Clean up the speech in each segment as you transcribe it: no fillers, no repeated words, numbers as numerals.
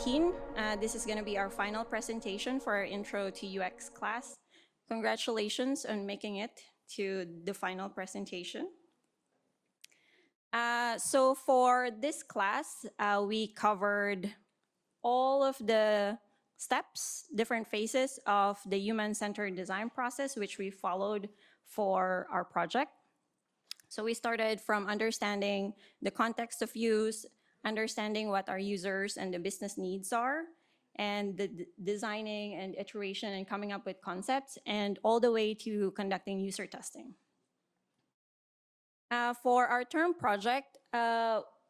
18. This is going to be our final presentation for our Intro to UX class. Congratulations on making it to the final presentation. So for this class, we covered all of the steps, different phases of the human-centered design process, which we followed for our project. So we started from understanding the context of use, understanding what our users and the business needs are, and the designing and iteration and coming up with concepts, and all the way to conducting user testing. For our term project,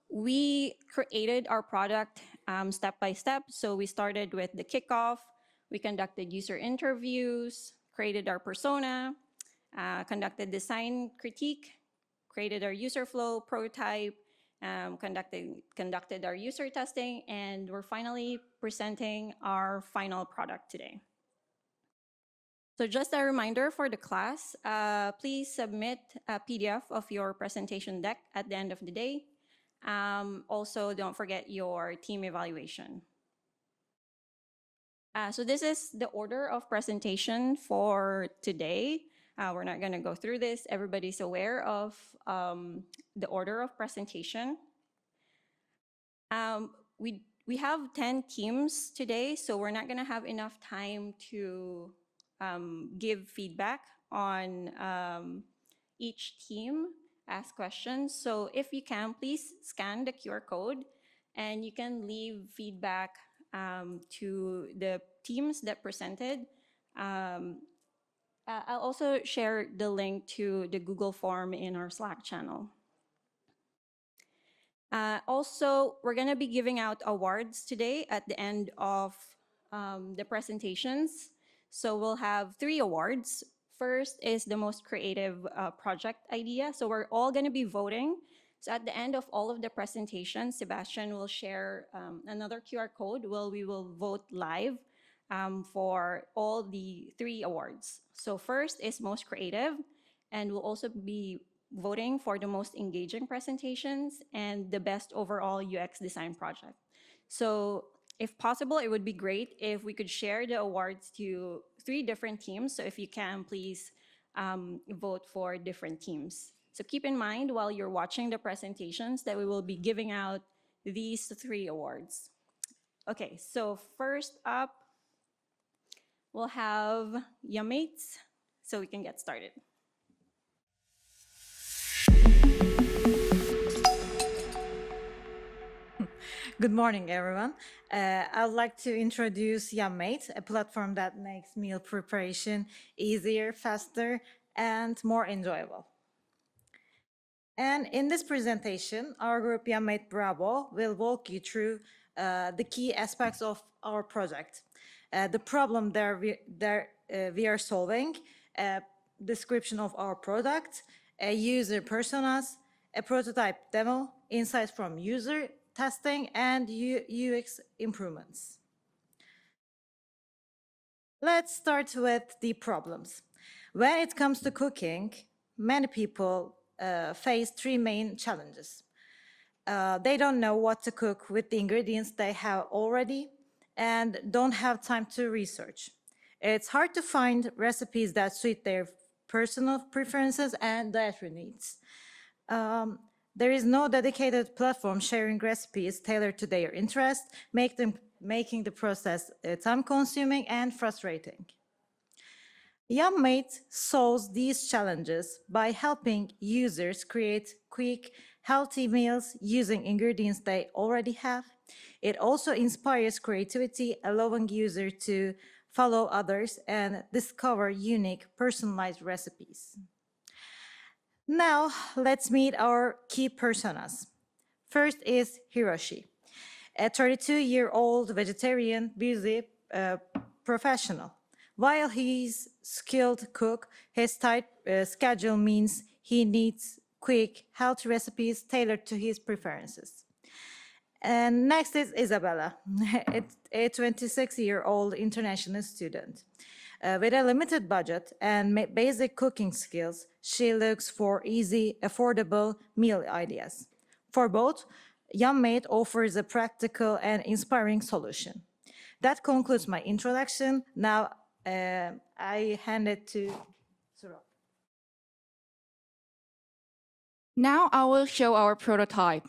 we created our product step by step. So we started with the kickoff, we conducted user interviews, created our persona, conducted design critique, created our user flow prototype, conducted our user testing, and we're finally presenting our final product today. So just a reminder for the class, please submit a PDF of your presentation deck at the end of the day. Also, don't forget your team evaluation. So this is the order of presentation for today. We're not going to go through this. Everybody's aware of the order of presentation. We have 10 teams today, so we're not going to have enough time to give feedback on each team, ask questions. So if you can, please scan the QR code and you can leave feedback to the teams that presented. I'll also share the link to the Google form in our Slack channel. Also, we're going to be giving out awards today at the end of the presentations. So we'll have 3 awards. First is the most creative project idea. So we're all going to be voting. So at the end of all of the presentations, Sebastian will share another QR code where we will vote live for all the 3 awards. So first is most creative, and we'll also be voting for the most engaging presentations and the best overall UX design project. So if possible, it would be great if we could share the awards to 3 different teams. So if you can, please vote for different teams. So keep in mind while you're watching the presentations that we will be giving out these 3 awards. Okay, so first up, we'll have Yummates, so we can get started. Good morning, everyone. I would like to introduce Yummates, a platform that makes meal preparation easier, faster, and more enjoyable. And in this presentation, our group Yummates Bravo will walk you through the key aspects of our project, the problem we are solving, a description of our product, a user personas, a prototype demo, insights from user testing, and UX improvements. Let's start with the problems. When it comes to cooking, many people face 3 main challenges. They don't know what to cook with the ingredients they have already and don't have time to research. It's hard to find recipes that suit their personal preferences and dietary needs. There is no dedicated platform sharing recipes tailored to their interests, making the process time-consuming and frustrating. Yummates solves these challenges by helping users create quick, healthy meals using ingredients they already have. It also inspires creativity, allowing users to follow others and discover unique, personalized recipes. Now, let's meet our key personas. First is Hiroshi, a 32-year-old vegetarian, busy professional. While he's a skilled cook, his tight schedule means he needs quick, healthy recipes tailored to his preferences. And next is Isabella, a 26-year-old international student. With a limited budget and basic cooking skills, she looks for easy, affordable meal ideas. For both, Yummate offers a practical and inspiring solution. That concludes my introduction. Now I hand it to Surab. Now I will show our prototype.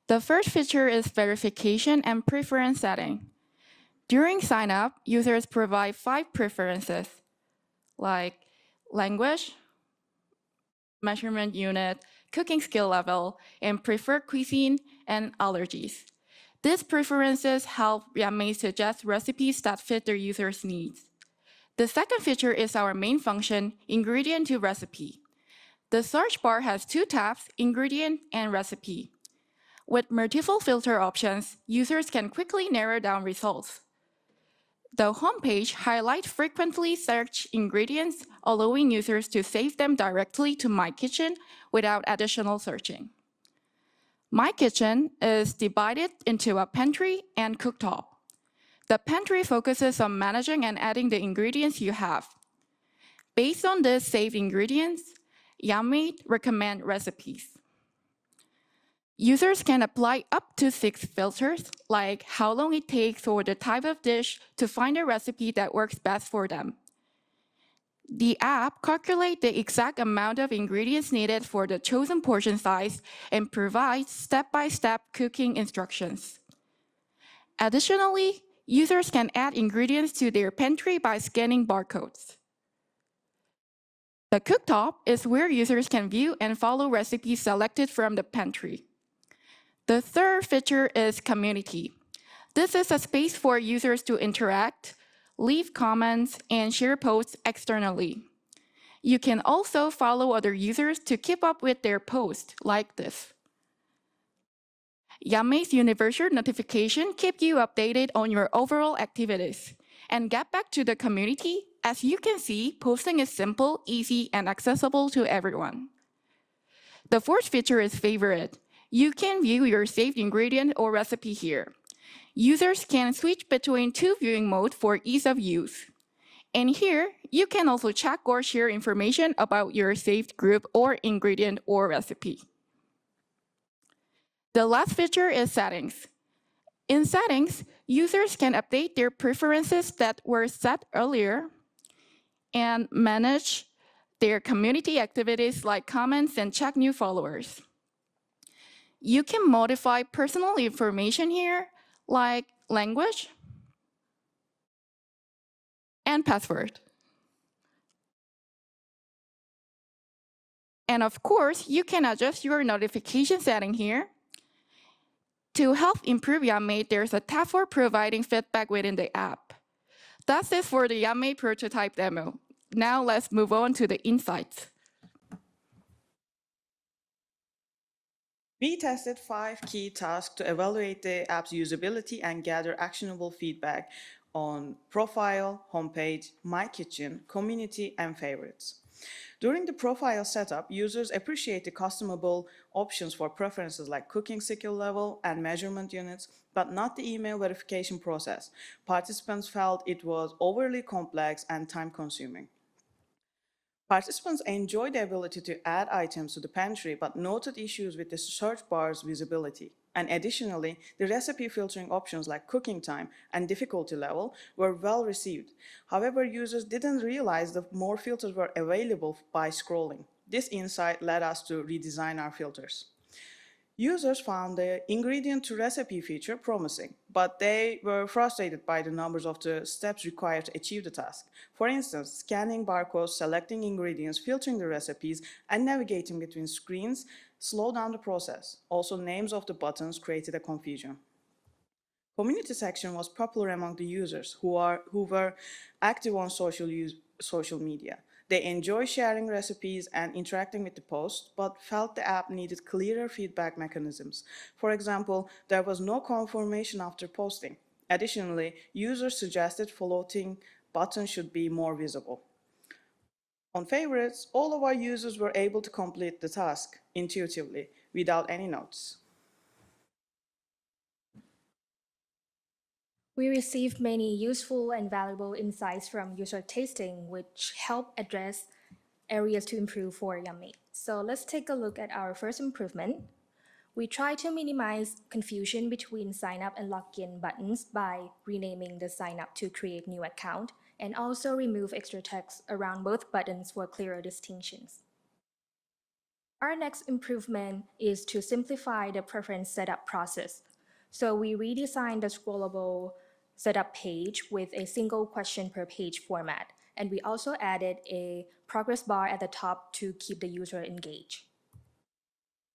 The first feature is verification and preference setting. During sign-up, users provide 5 preferences, like language, measurement unit, cooking skill level, and preferred cuisine and allergies. These preferences help Yummates suggest recipes that fit their users' needs. The second feature is our main function, ingredient to recipe. The search bar has 2 tabs, ingredient and recipe. With multiple filter options, users can quickly narrow down results. The homepage highlights frequently searched ingredients, allowing users to save them directly to My Kitchen without additional searching. My Kitchen is divided into a pantry and cooktop. The pantry focuses on managing and adding the ingredients you have. Based on the saved ingredients, Yummate recommend recipes. Users can apply up to 6 filters, like how long it takes or the type of dish, to find a recipe that works best for them. The app calculates the exact amount of ingredients needed for the chosen portion size and provides step-by-step cooking instructions. Additionally, users can add ingredients to their pantry by scanning barcodes. The cooktop is where users can view and follow recipes selected from the pantry. The third feature is community. This is a space for users to interact, leave comments, and share posts externally. You can also follow other users to keep up with their posts, like this. Yummates Universal Notification keep you updated on your overall activities. And get back to the community, as you can see, posting is simple, easy, and accessible to everyone. The fourth feature is Favorite. You can view your saved ingredient or recipe here. Users can switch between 2 viewing modes for ease of use. And here, you can also check or share information about your saved group or ingredient or recipe. The last feature is Settings. In Settings, users can update their preferences that were set earlier and manage their community activities like comments and check new followers. You can modify personal information here, like language and password. And of course, you can adjust your notification setting here. To help improve Yummate, there's a tab for providing feedback within the app. That's it for the Yummate prototype demo. Now let's move on to the insights. We tested 5 key tasks to evaluate the app's usability and gather actionable feedback on profile, homepage, My Kitchen, community, and favorites. During the profile setup, users appreciate the customizable options for preferences like cooking skill level and measurement units, but not the email verification process. Participants felt it was overly complex and time-consuming. Participants enjoyed the ability to add items to the pantry, but noted issues with the search bar's visibility. And additionally, the recipe filtering options like cooking time and difficulty level were well received. However, users didn't realize that more filters were available by scrolling. This insight led us to redesign our filters. Users found the ingredient to recipe feature promising, but they were frustrated by the numbers of the steps required to achieve the task. For instance, scanning barcodes, selecting ingredients, filtering the recipes, and navigating between screens slowed down the process. Also, names of the buttons created a confusion. Community section was popular among the users who were active on social media. They enjoy sharing recipes and interacting with the post, but felt the app needed clearer feedback mechanisms. For example, there was no confirmation after posting. Additionally, users suggested floating buttons should be more visible. On favorites, all of our users were able to complete the task intuitively without any notes. We received many useful and valuable insights from user testing, which help address areas to improve for Yummate. So let's take a look at our first improvement. We try to minimize confusion between sign up and login buttons by renaming the sign up to create new account and also remove extra text around both buttons for clearer distinctions. Our next improvement is to simplify the preference setup process. So we redesigned the scrollable setup page with a single question per page format. And we also added a progress bar at the top to keep the user engaged.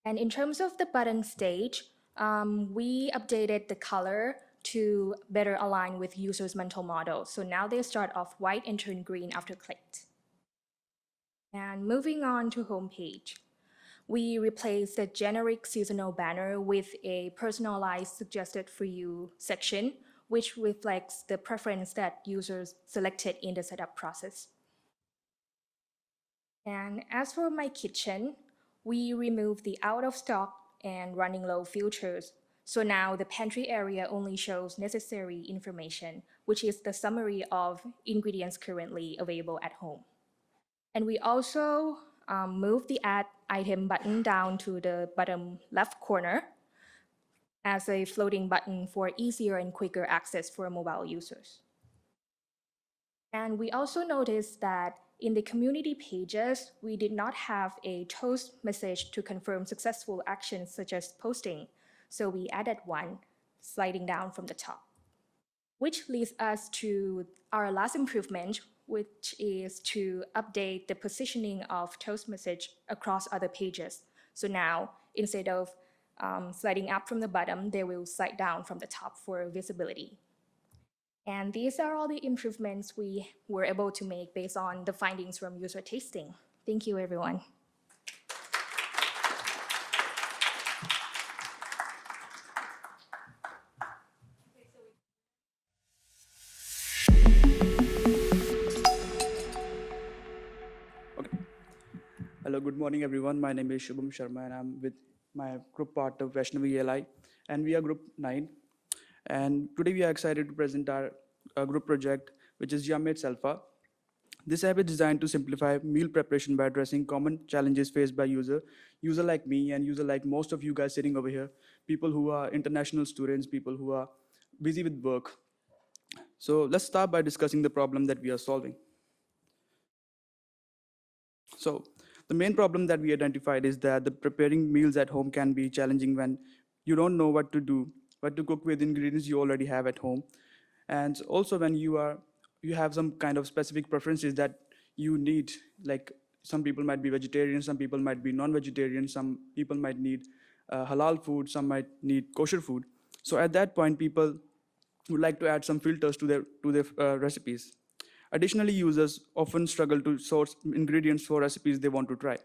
And in terms of the button stage, we updated the color to better align with users' mental model. So now they start off white and turn green after clicked. And moving on to homepage. We replaced the generic seasonal banner with a personalized suggested for you section, which reflects the preference that users selected in the setup process. And as for my kitchen, we removed the out of stock and running low filters. So now the pantry area only shows necessary information, which is the summary of ingredients currently available at home. And we also moved the add item button down to the bottom left corner as a floating button for easier and quicker access for mobile users. And we also noticed that in the community pages, we did not have a toast message to confirm successful actions such as posting. So we added one sliding down from the top, which leads us to our last improvement, which is to update the positioning of toast message across other pages. So now, instead of sliding up from the bottom, they will slide down from the top for visibility. And these are all the improvements we were able to make based on the findings from user testing. Thank you, everyone. Okay. Hello, good morning, everyone. My name is Shubham Sharma, and I'm with my group partner, Vaishnavi ELI, and we are Group 9. And today we are excited to present our group project, which is Yummates Alpha. This app is designed to simplify meal preparation by addressing common challenges faced by user like me and user like most of you guys sitting over here, people who are international students, people who are busy with work. So let's start by discussing the problem that we are solving. So the main problem that we identified is that the preparing meals at home can be challenging when you don't know what to do, what to cook with ingredients you already have at home. And also when you have some kind of specific preferences that you need, like some people might be vegetarian, some people might be non-vegetarian, some people might need halal food, some might need kosher food. So at that point, people would like to add some filters to their recipes. Additionally, users often struggle to source ingredients for recipes they want to try.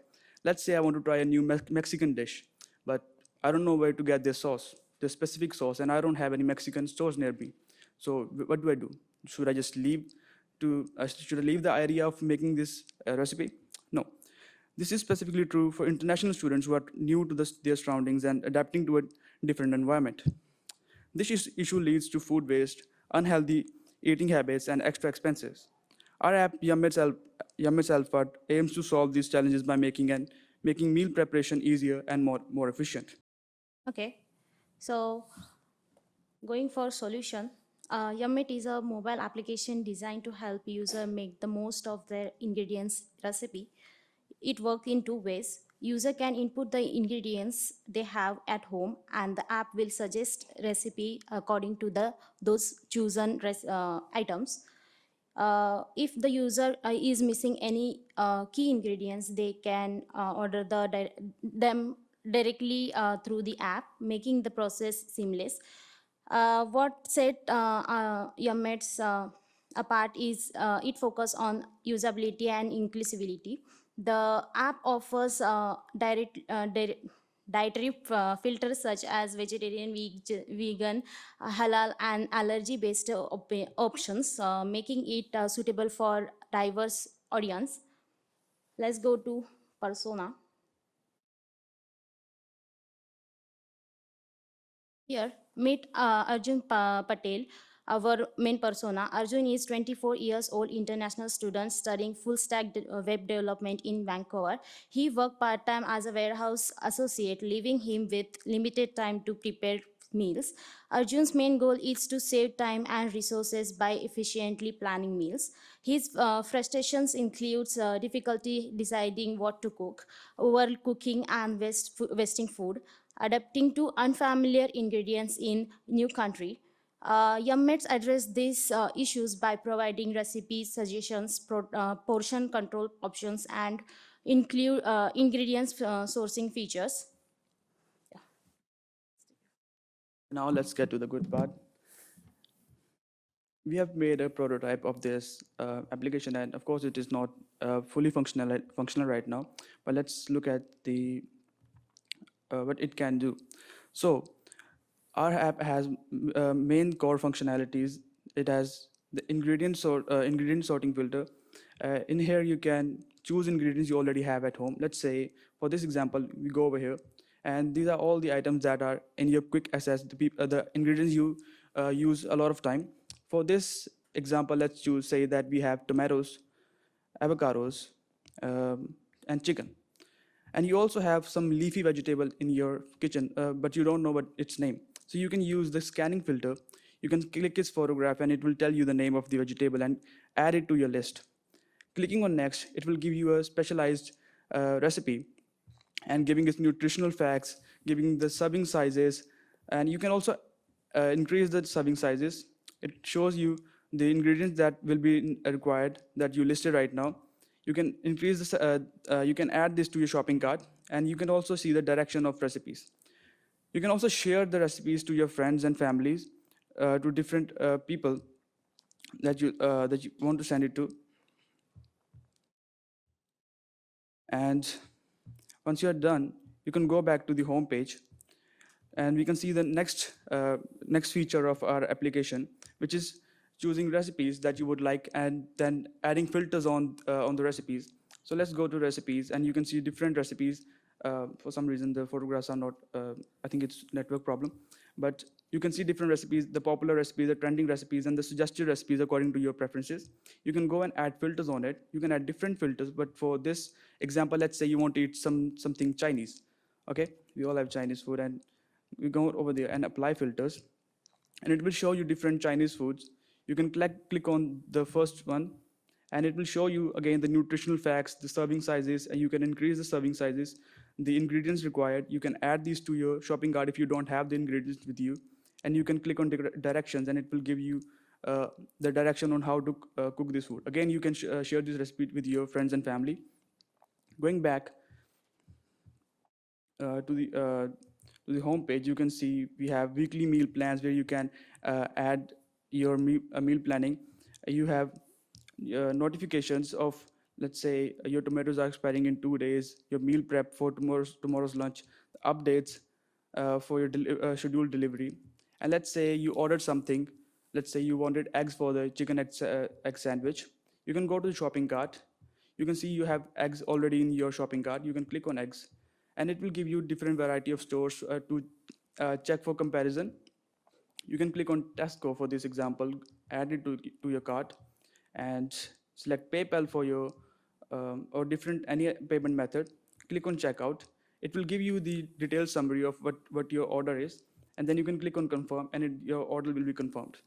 Let's say I want to try a new Mexican dish, but I don't know where to get their sauce, the specific sauce, and I don't have any Mexican stores near me. So what do I do? Should I just should I leave the idea of making this recipe? No. This is specifically true for international students who are new to their surroundings and adapting to a different environment. This issue leads to food waste, unhealthy eating habits, and extra expenses. Our app, Yummates Alpha, aims to solve these challenges by making meal preparation easier and more efficient. Okay, so going for solution, Yummit is a mobile application designed to help user make the most of their ingredients recipe. It works in two ways. User can input the ingredients they have at home, and the app will suggest recipe according to those chosen items. If the user is missing any key ingredients, they can order them directly through the app, making the process seamless. What set Yummates apart is it focus on usability and inclusivity. The app offers dietary filters such as vegetarian, vegan, halal, and allergy-based options, making it suitable for diverse audience. Let's go to persona. Here, meet Arjun Patel, our main persona. Arjun is 24 years old international student studying full stack web development in Vancouver. He worked part-time as a warehouse associate, leaving him with limited time to prepare meals. Arjun's main goal is to save time and resources by efficiently planning meals. His frustrations includes difficulty deciding what to cook, overcooking and wasting food, adapting to unfamiliar ingredients in new country. Yummates address these issues by providing recipe suggestions, portion control options, and include ingredients sourcing features. Now let's get to the good part. We have made a prototype of this application, and of course, it is not fully functional right now. But let's look at the what it can do. So, our app has main core functionalities. It has the ingredient sorting filter. In here, you can choose ingredients you already have at home. Let's say, for this example, we go over here, and these are all the items that are in your quick access, the ingredients you use a lot of time. For this example, let's choose, say that we have tomatoes, avocados, and chicken. And you also have some leafy vegetable in your kitchen, but you don't know what its name. So you can use the scanning filter. You can click its photograph and it will tell you the name of the vegetable and add it to your list. Clicking on next, it will give you a specialized recipe and giving its nutritional facts, giving the serving sizes, and you can also increase the serving sizes. It shows you the ingredients that will be required that you listed right now. You can increase this, you can add this to your shopping cart, and you can also see the direction of recipes. You can also share the recipes to your friends and families, to different people that you want to send it to. And once you're done, you can go back to the home page, and we can see the next feature of our application, which is choosing recipes that you would like and then adding filters on the recipes. So let's go to recipes, and you can see different recipes. For some reason, the photographs are not, I think it's network problem, but you can see different recipes, the popular recipes, the trending recipes, and the suggested recipes according to your preferences. You can go and add filters on it. You can add different filters, but for this example, let's say you want to eat something Chinese. Okay, we all have Chinese food, and we go over there and apply filters, and it will show you different Chinese foods. You can click on the first one, and it will show you again the nutritional facts, the serving sizes, and you can increase the serving sizes, the ingredients required. You can add these to your shopping cart if you don't have the ingredients with you, and you can click on directions, and it will give you the direction on how to cook this food. Again, you can share this recipe with your friends and family. Going back to the home page, you can see we have weekly meal plans where you can add your meal planning. You have notifications of, let's say, your tomatoes are expiring in 2 days, your meal prep for tomorrow's lunch, updates for your scheduled delivery. And let's say you ordered something. Let's say you wanted eggs for the chicken egg sandwich. You can go to the shopping cart. You can see you have eggs already in your shopping cart. You can click on eggs, and it will give you different variety of stores to check for comparison. You can click on Tesco for this example, add it to your cart, and select PayPal for your or different any payment method. Click on checkout. It will give you the detailed summary of what your order is, and then you can click on confirm, and your order will be confirmed.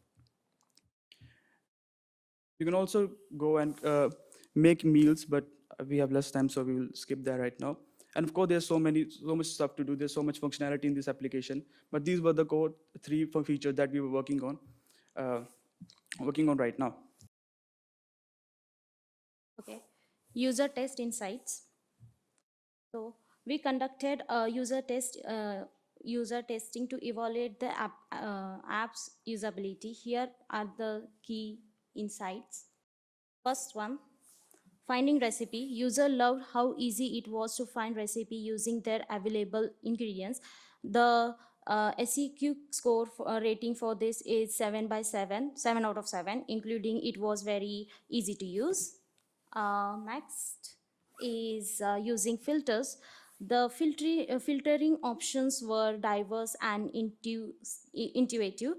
You can also go and make meals, but we have less time, so we will skip that right now. And of course, there's so much stuff to do. There's so much functionality in this application, but these were the core 3 features that we were working on right now. Okay. User test insights. So we conducted a user testing to evaluate the app's usability. Here are the key insights. First one, finding recipe. User loved how easy it was to find recipe using their available ingredients. The SEQ score rating for this is 7 out of 7, including it was very easy to use. Next is using filters. The filtering options were diverse and intuitive.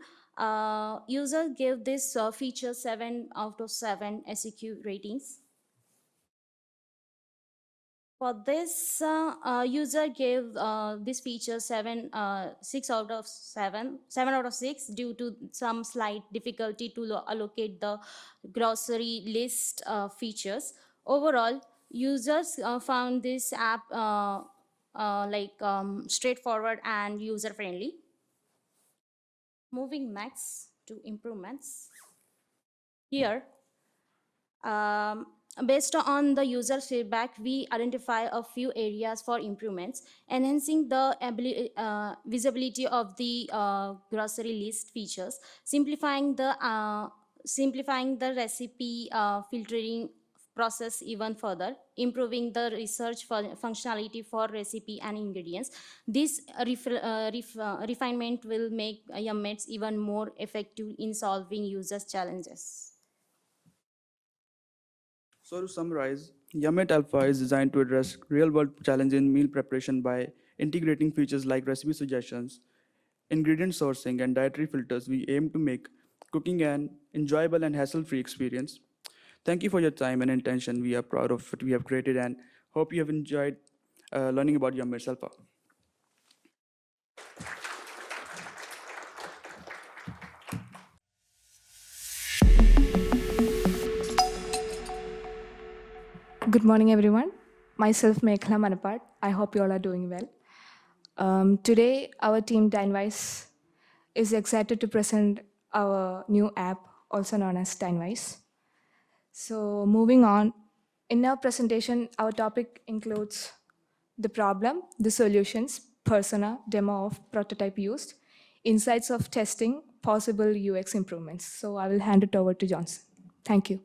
User gave this feature 7 out of 7 SEQ ratings. For this, user gave this feature 6 out of 7, 7 out of 6 due to some slight difficulty to allocate the grocery list features. Overall, users found this app straightforward and user friendly. Moving next to improvements. Here, um, based on the user feedback, we identify a few areas for improvements, enhancing the visibility of the grocery list features, simplifying the recipe filtering process even further, improving the research functionality for recipe and ingredients. This refinement will make Yummates even more effective in solving users' challenges. So to summarize, Yummates Alpha is designed to address real-world challenges in meal preparation by integrating features like recipe suggestions, ingredient sourcing, and dietary filters. We aim to make cooking an enjoyable and hassle-free experience. Thank you for your time and attention. We are proud of what we have created and hope you have enjoyed learning about Yummates Alpha. Good morning, everyone. Myself, Mekhla Manapat. I hope you all are doing well. Today, our team DineWise is excited to present our new app, also known as DineWise. So, moving on, in our presentation, our topic includes the problem, the solutions, persona, demo of prototype used, insights of testing, possible UX improvements. So, I will hand it over to Johnson. Thank you.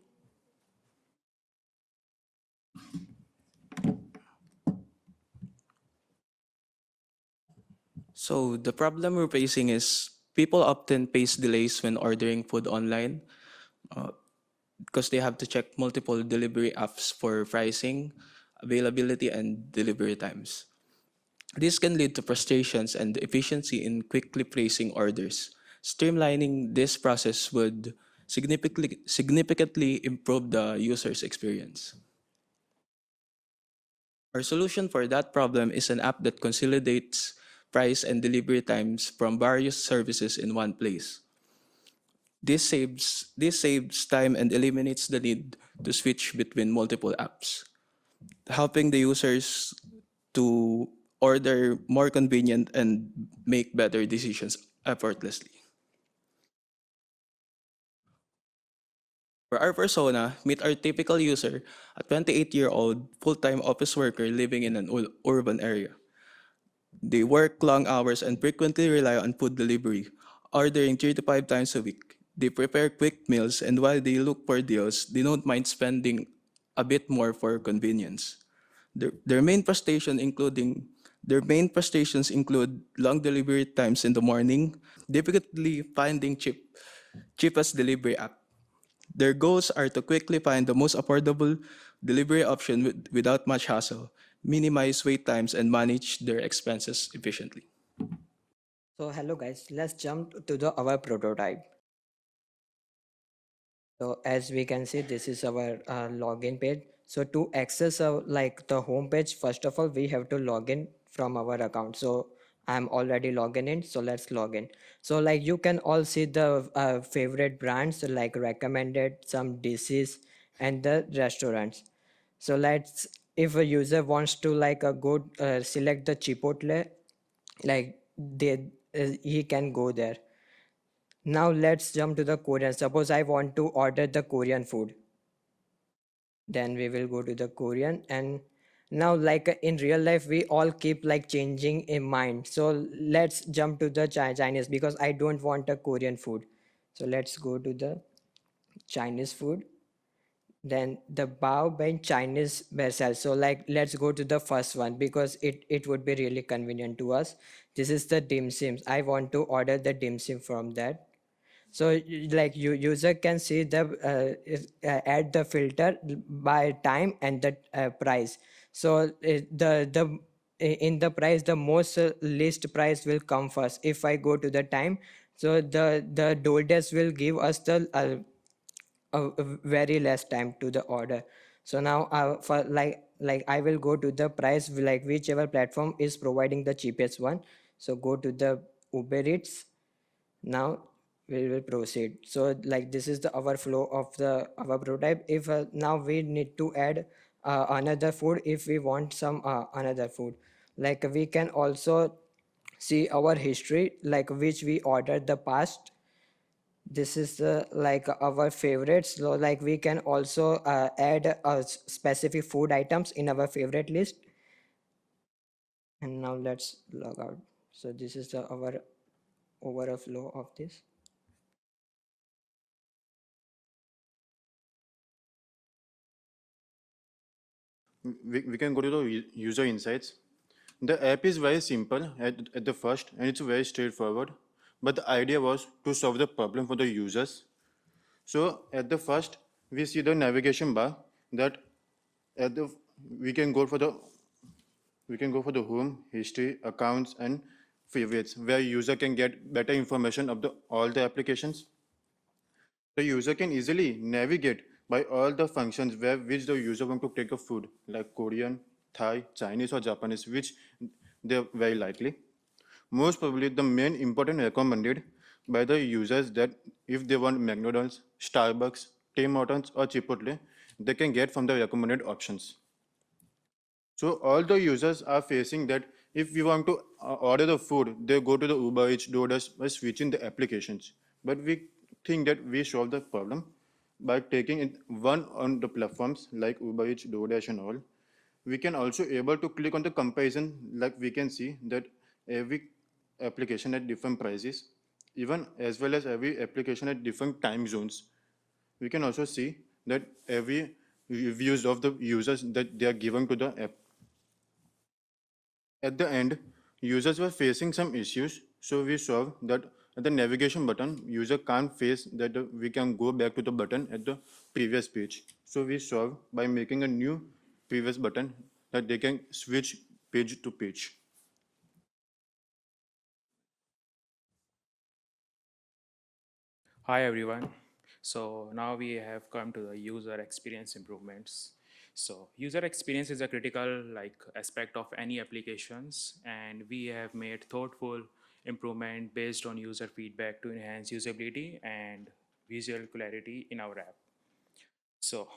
So the problem we're facing is people often face delays when ordering food online because they have to check multiple delivery apps for pricing, availability, and delivery times. This can lead to frustrations and efficiency in quickly placing orders. Streamlining this process would significantly improve the user's experience. Our solution for that problem is an app that consolidates price and delivery times from various services in one place. This saves time and eliminates the need to switch between multiple apps, helping the users to order more convenient and make better decisions effortlessly. For our persona, meet our typical user, a 28-year-old full-time office worker living in an urban area. They work long hours and frequently rely on food delivery, ordering 3 to 5 times a week. They prepare quick meals, and while they look for deals, they don't mind spending a bit more for convenience. Their main frustrations include long delivery times in the morning, difficulty finding cheapest delivery app. Their goals are to quickly find the most affordable delivery option without much hassle, minimize wait times, and manage their expenses efficiently. So hello guys, let's jump to our prototype. So as we can see, this is our login page. So to access the home page, first of all, we have to log in from our account. So I'm already logging in, so let's log in. So like you can all see the favorite brands, like recommended, some dishes, and the restaurants. So if a user wants to go select the Chipotle, he can go there. Now let's jump to the Korean. Suppose I want to order the Korean food. Then we will go to the Korean, and now in real life we all keep changing in mind. So let's jump to the Chinese because I don't want a Korean food. So let's go to the Chinese food. Then the Bao Ben Chinese Bersel. So let's go to the first one because it would be really convenient to us. This is the dim sims. I want to order the dim sim from that. So user can see the add the filter by time and the price. So in the price, the most least price will come first. If I go to the time, So the DoorDash will give us the a very less time to the order. So now for like I will go to the price, like whichever platform is providing the cheapest one. So go to the Uber Eats. Now we will proceed. So like this is the our flow of the our prototype. If now we need to add another food, if we want some another food, like we can also see our history, like which we ordered the past. This is like our favorites. So like we can also add specific food items in our favorite list. And now let's log out. So this is our overall flow of this. We can go to the user insights. The app is very simple at the first and it's very straightforward. But the idea was to solve the problem for the users. So at the first, we see the navigation bar that at the we can go for the home, history, accounts, and favorites, where user can get better information of all the applications. The user can easily navigate by all the functions which the user want to take a food, like Korean, Thai, Chinese, or Japanese, which they're very likely. Most probably, the main important recommended by the users that if they want McDonald's, Starbucks, Tim Hortons, or Chipotle, they can get from the recommended options. So all the users are facing that if we want to order the food, they go to the Uber Eats, DoorDash by switching the applications. But we think that we solve the problem by taking it one on the platforms like Uber Eats, DoorDash, and all. We can also able to click on the comparison, like we can see that every application at different prices, even as well as every application at different time zones. We can also see that every reviews of the users that they are given to the app. At the end, users were facing some issues, so we solved that at the navigation button, user can't face that we can go back to the button at the previous page. So we solved by making a new previous button that they can switch page to page. Hi everyone. So now we have come to the user experience improvements. So user experience is a critical aspect of any applications, and we have made thoughtful improvement based on user feedback to enhance usability and visual clarity in our app. So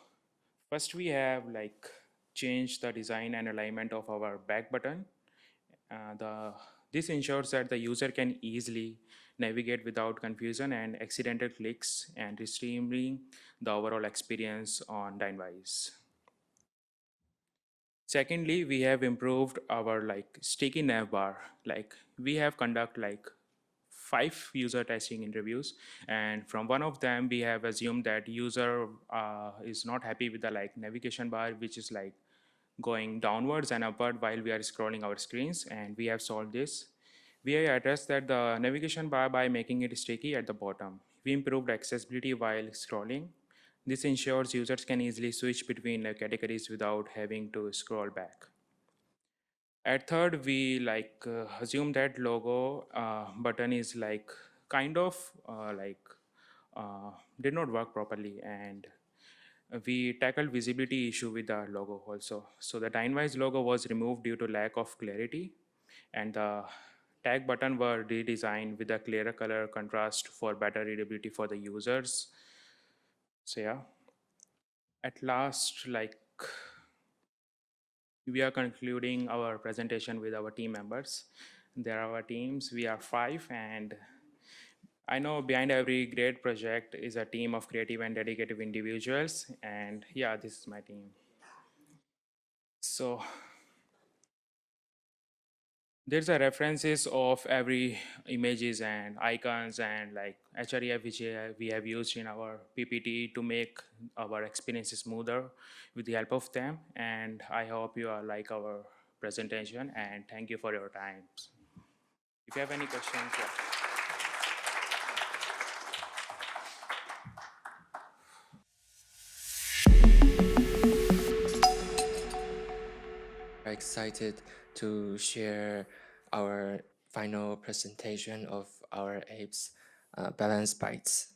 first we have changed the design and alignment of our back button. This ensures that the user can easily navigate without confusion and accidental clicks, and streamlining the overall experience on DineWise. Secondly, we have improved our sticky nav bar. We have conduct 5 user testing interviews, and from one of them we have assumed that user is not happy with the navigation bar, which is going downwards and upward while we are scrolling our screens, and we have solved this. We have addressed that the navigation bar by making it sticky at the bottom. We improved accessibility while scrolling. This ensures users can easily switch between categories without having to scroll back. At third, we assume that logo button is kind of did not work properly, and we tackled visibility issue with the logo also. So the DineWise logo was removed due to lack of clarity, and the tag button were redesigned with a clearer color contrast for better readability for the users. So yeah, at last, we are concluding our presentation with our team members. There are our teams. We are 5, and I know behind every great project is a team of creative and dedicated individuals. And yeah, this is my team. So there's a references of every images and icons and href which we have used in our ppt to make our experiences smoother with the help of them. And I hope you are like our presentation, and thank you for your time. If you have any questions, yeah. Excited to share our final presentation of our apes. BalancedBites.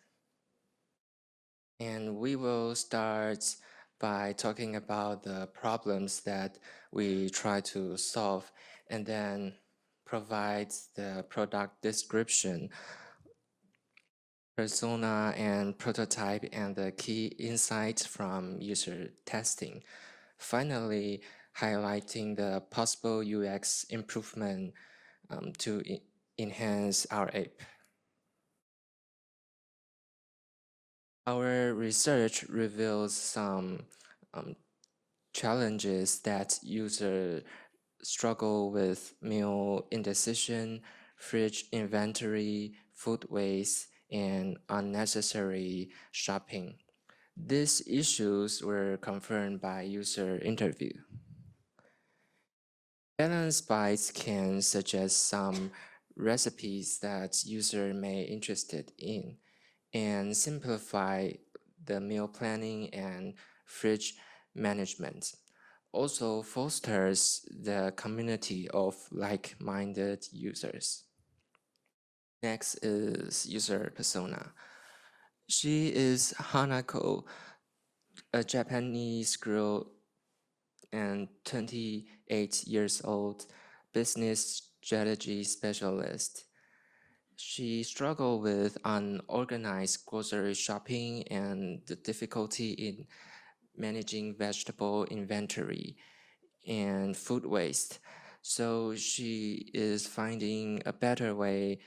And we will start by talking about the problems that we try to solve and then provide the product description, persona and prototype, and the key insights from user testing. Finally, highlighting the possible UX improvement to enhance our app. Our research reveals some challenges that users struggle with: meal indecision, fridge inventory, food waste, and unnecessary shopping. These issues were confirmed by user interview. BalancedBites can suggest some recipes that user may interested in and simplify the meal planning and fridge management. Also fosters the community of like-minded users. Next is user persona. She is Hanako, a Japanese girl and 28 years old, business strategy specialist. She struggled with unorganized grocery shopping and the difficulty in managing vegetable inventory and food waste. So she is finding a better way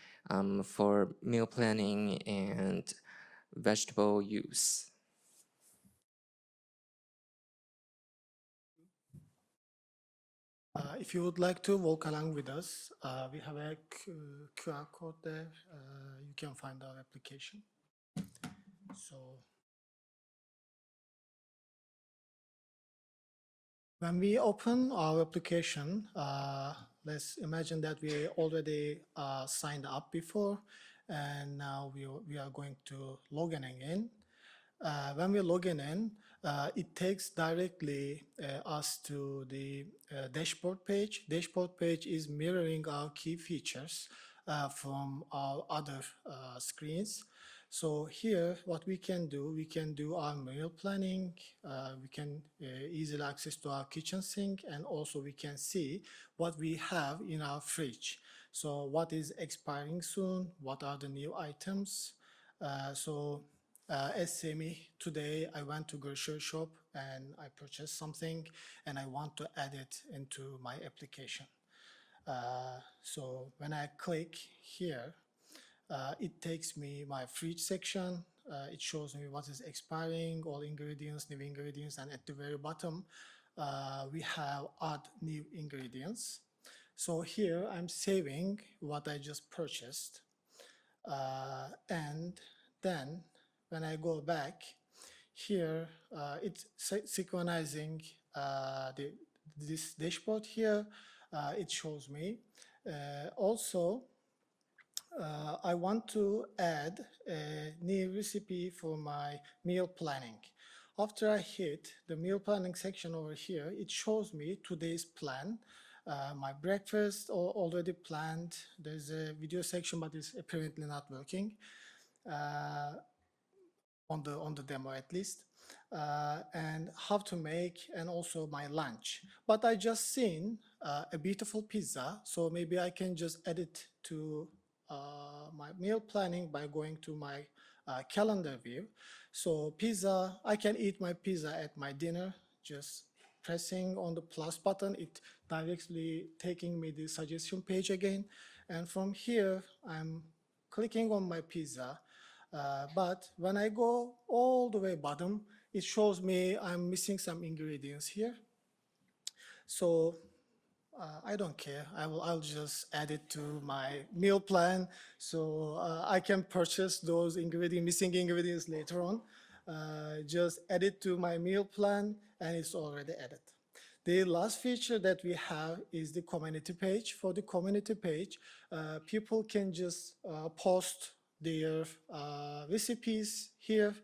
for meal planning and vegetable use. If you would like to walk along with us, we have a QR code there. You can find our application. So when we open our application, let's imagine that we already signed up before, and now we are going to logging in. When we're logging in, it takes directly us to the dashboard page. Dashboard page is mirroring our key features from our other screens. So here, what we can do our meal planning, we can easily access to our kitchen sink, and also we can see what we have in our fridge. So what is expiring soon, what are the new items. As Semi, today I went to grocery shop and I purchased something and I want to add it into my application. So when I click here, it takes me my fridge section. It shows me what is expiring, all ingredients, new ingredients, and at the very bottom, we have add new ingredients. So here I'm saving what I just purchased. And then when I go back here, it's synchronizing this dashboard here. It shows me. Also, I want to add a new recipe for my meal planning. After I hit the meal planning section over here, it shows me today's plan. My breakfast already planned. There's a video section, but it's apparently not working on the demo at least. And how to make, and also my lunch. But I just seen a beautiful pizza, so maybe I can just add it to my meal planning by going to my calendar view. So pizza, I can eat my pizza at my dinner, just pressing on the plus button, it directly taking me the suggestion page again. And from here, I'm clicking on my pizza. But when I go all the way bottom, it shows me I'm missing some ingredients here. So I don't care. I'll just add it to my meal plan, so I can purchase those missing ingredients later on. Just add it to my meal plan, and it's already added. The last feature that we have is the community page. For the community page, people can just post their recipes here.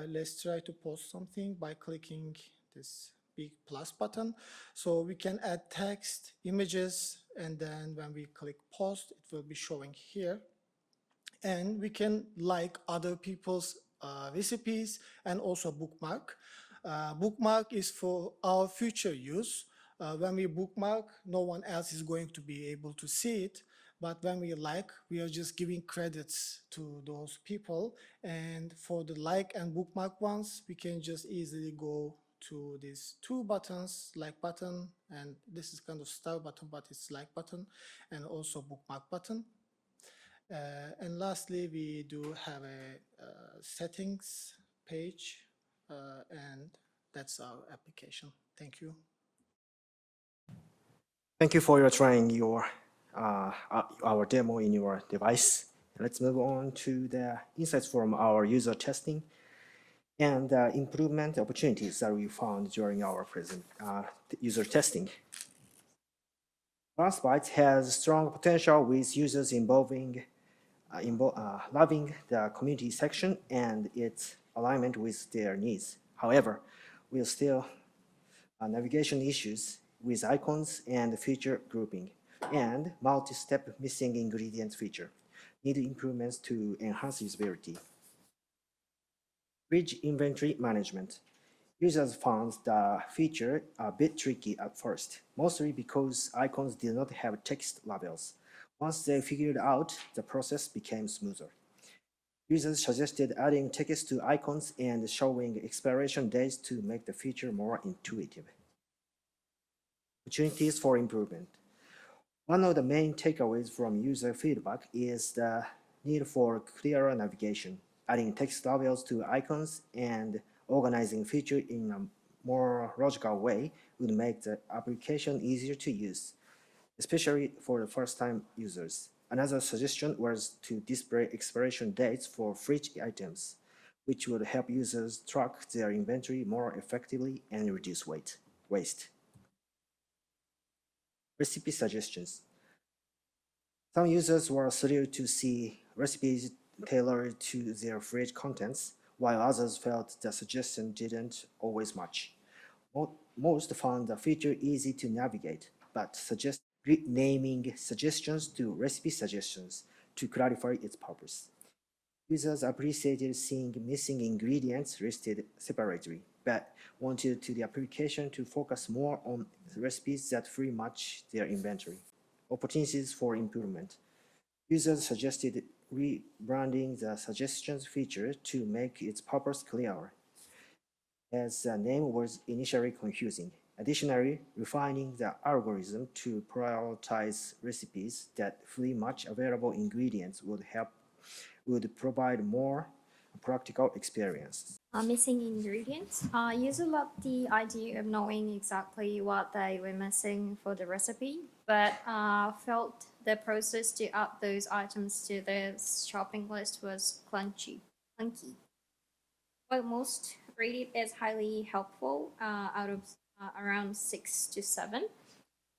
Let's try to post something by clicking this big plus button. So we can add text, images, and then when we click post, it will be showing here. and we can like other people's recipes and also bookmark. Bookmark is for our future use. When we bookmark, no one else is going to be able to see it. But when we like, we are just giving credits to those people. And for the like and bookmark ones, we can just easily go to these two buttons, like button, and this is kind of star button, but it's like button, and also bookmark button. And lastly, we do have a settings page, and that's our application. Thank you. Thank you for your trying our demo in your device. Let's move on to the insights from our user testing and improvement opportunities that we found during our user testing. BalancedBites has strong potential with users loving the community section and its alignment with their needs. However, we still navigation issues with icons and feature grouping, and multi-step missing ingredients feature need improvements to enhance usability. Rich inventory management. Users found the feature a bit tricky at first, mostly because icons did not have text labels. Once they figured out, the process became smoother. Users suggested adding text to icons and showing expiration dates to make the feature more intuitive. Opportunities for improvement. One of the main takeaways from user feedback is the need for clearer navigation. Adding text labels to icons and organizing features in a more logical way would make the application easier to use, especially for the first-time users. Another suggestion was to display expiration dates for fridge items, which would help users track their inventory more effectively and reduce waste. Recipe suggestions. Some users were thrilled to see recipes tailored to their fridge contents, while others felt the suggestion didn't always match. Most found the feature easy to navigate, but suggest renaming suggestions to recipe suggestions to clarify its purpose. Users appreciated seeing missing ingredients listed separately, but wanted the application to focus more on recipes that fully match their inventory. Opportunities for improvement. Users suggested rebranding the suggestions feature to make its purpose clearer, as the name was initially confusing. Additionally, refining the algorithm to prioritize recipes that fully match available ingredients would provide more practical experience. Missing ingredients. Users loved the idea of knowing exactly what they were missing for the recipe, but felt the process to add those items to their shopping list was clunky. While most rated as highly helpful out of around 6 to 7,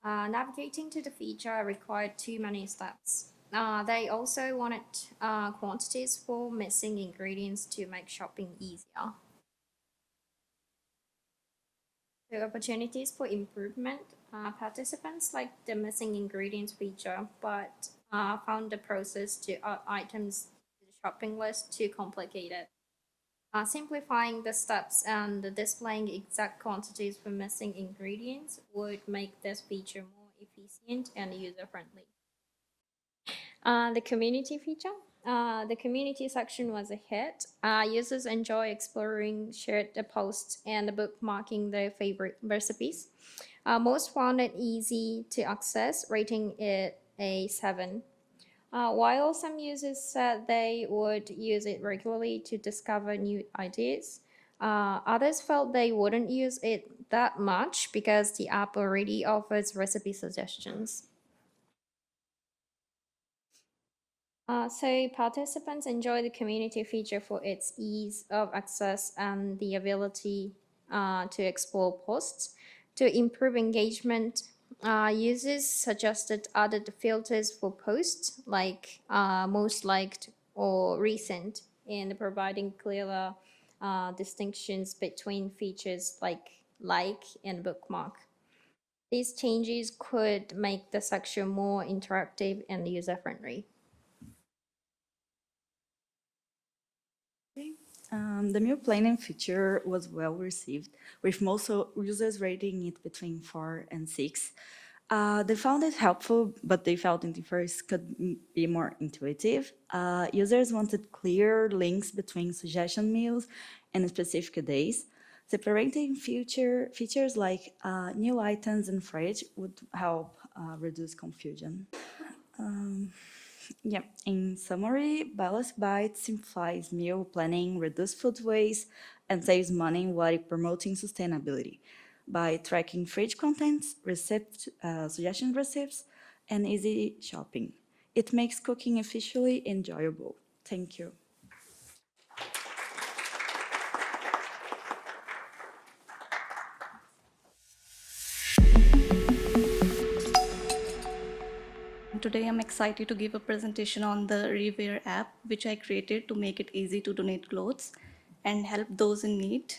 navigating to the feature required too many steps. They also wanted quantities for missing ingredients to make shopping easier. The opportunities for improvement. Participants liked the missing ingredients feature, but found the process to add items to the shopping list too complicated. Simplifying the steps and displaying exact quantities for missing ingredients would make this feature more efficient and user-friendly. The community feature. The community section was a hit. Users enjoy exploring, shared the posts, and bookmarking their favorite recipes. Most found it easy to access, rating it a 7. While some users said they would use it regularly to discover new ideas, others felt they wouldn't use it that much because the app already offers recipe suggestions. So participants enjoy the community feature for its ease of access and the ability to explore posts. To improve engagement, users suggested added filters for posts like most liked or recent, and providing clearer distinctions between features like and bookmark. These changes could make the section more interactive and user-friendly. The meal planning feature was well received, with most users rating it between 4 and 6. They found it helpful, but they felt it first could be more intuitive. Users wanted clear links between suggestion meals and specific days. Separating features like new items and fridge would help reduce confusion. Yeah, in summary, BalancedBites simplifies meal planning, reduces food waste, and saves money while promoting sustainability by tracking fridge contents, suggestion recipes, and easy shopping. It makes cooking efficiently enjoyable. Thank you. Today I'm excited to give a presentation on the ReWear app, which I created to make it easy to donate clothes and help those in need.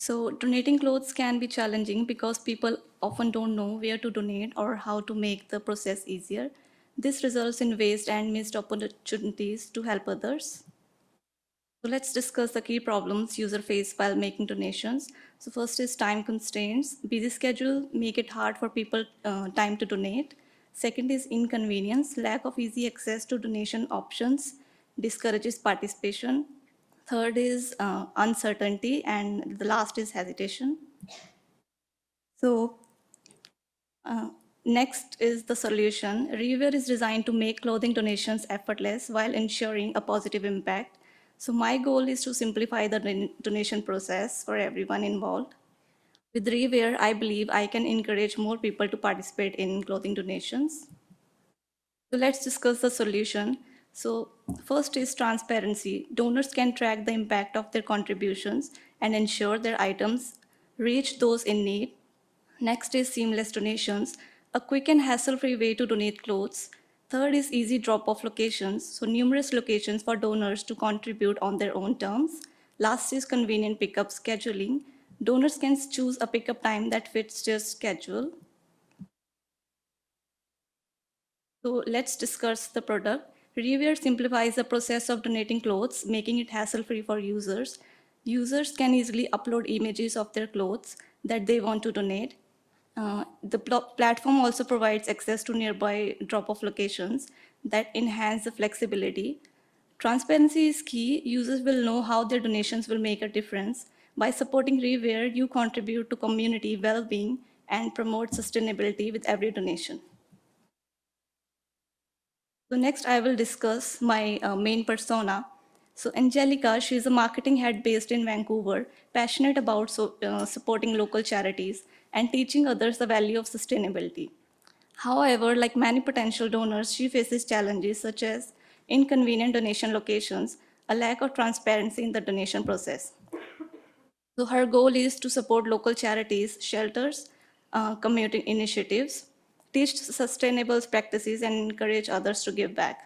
So donating clothes can be challenging because people often don't know where to donate or how to make the process easier. This results in waste and missed opportunities to help others. So let's discuss the key problems users face while making donations. So first is time constraints. Busy schedule make it hard for people time to donate. Second is inconvenience. Lack of easy access to donation options discourages participation. Third is uncertainty, and the last is hesitation. So next is the solution. ReWear is designed to make clothing donations effortless while ensuring a positive impact. So my goal is to simplify the donation process for everyone involved. With ReWear, I believe I can encourage more people to participate in clothing donations. So let's discuss the solution. So first is transparency. Donors can track the impact of their contributions and ensure their items reach those in need. Next is seamless donations, a quick and hassle-free way to donate clothes. Third is easy drop-off locations, so numerous locations for donors to contribute on their own terms. Last is convenient pickup scheduling. Donors can choose a pickup time that fits their schedule. So let's discuss the product. ReWear simplifies the process of donating clothes, making it hassle-free for users. Users can easily upload images of their clothes that they want to donate. The platform also provides access to nearby drop-off locations that enhance the flexibility. Transparency is key. Users will know how their donations will make a difference. By supporting ReWear, you contribute to community well-being and promote sustainability with every donation. So next I will discuss my main persona. So Angelica, she is a marketing head based in Vancouver, passionate about supporting local charities and teaching others the value of sustainability. However, like many potential donors, she faces challenges such as inconvenient donation locations, a lack of transparency in the donation process. So her goal is to support local charities, shelters, community initiatives, teach sustainable practices, and encourage others to give back.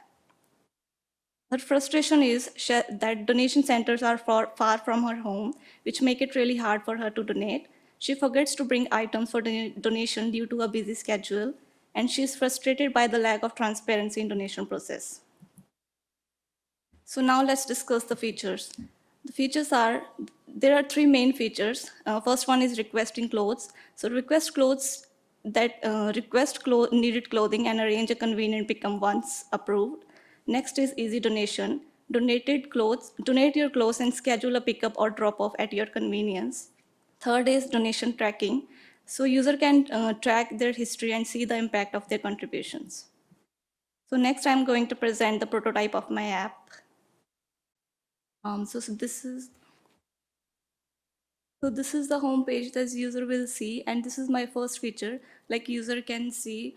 Her frustration is that donation centers are far from her home, which make it really hard for her to donate. She forgets to bring items for donation due to a busy schedule, and she is frustrated by the lack of transparency in donation process. So now let's discuss the features. The features are, there are three main features. First one is requesting clothes. So request clothes that needed clothing and arrange a convenient pickup once approved. Next is easy donation. Donate your clothes and schedule a pickup or drop off at your convenience. Third is donation tracking. So user can track their history and see the impact of their contributions. So next I'm going to present the prototype of my app. So this is the home page that user will see, and this is my first feature. Like user can see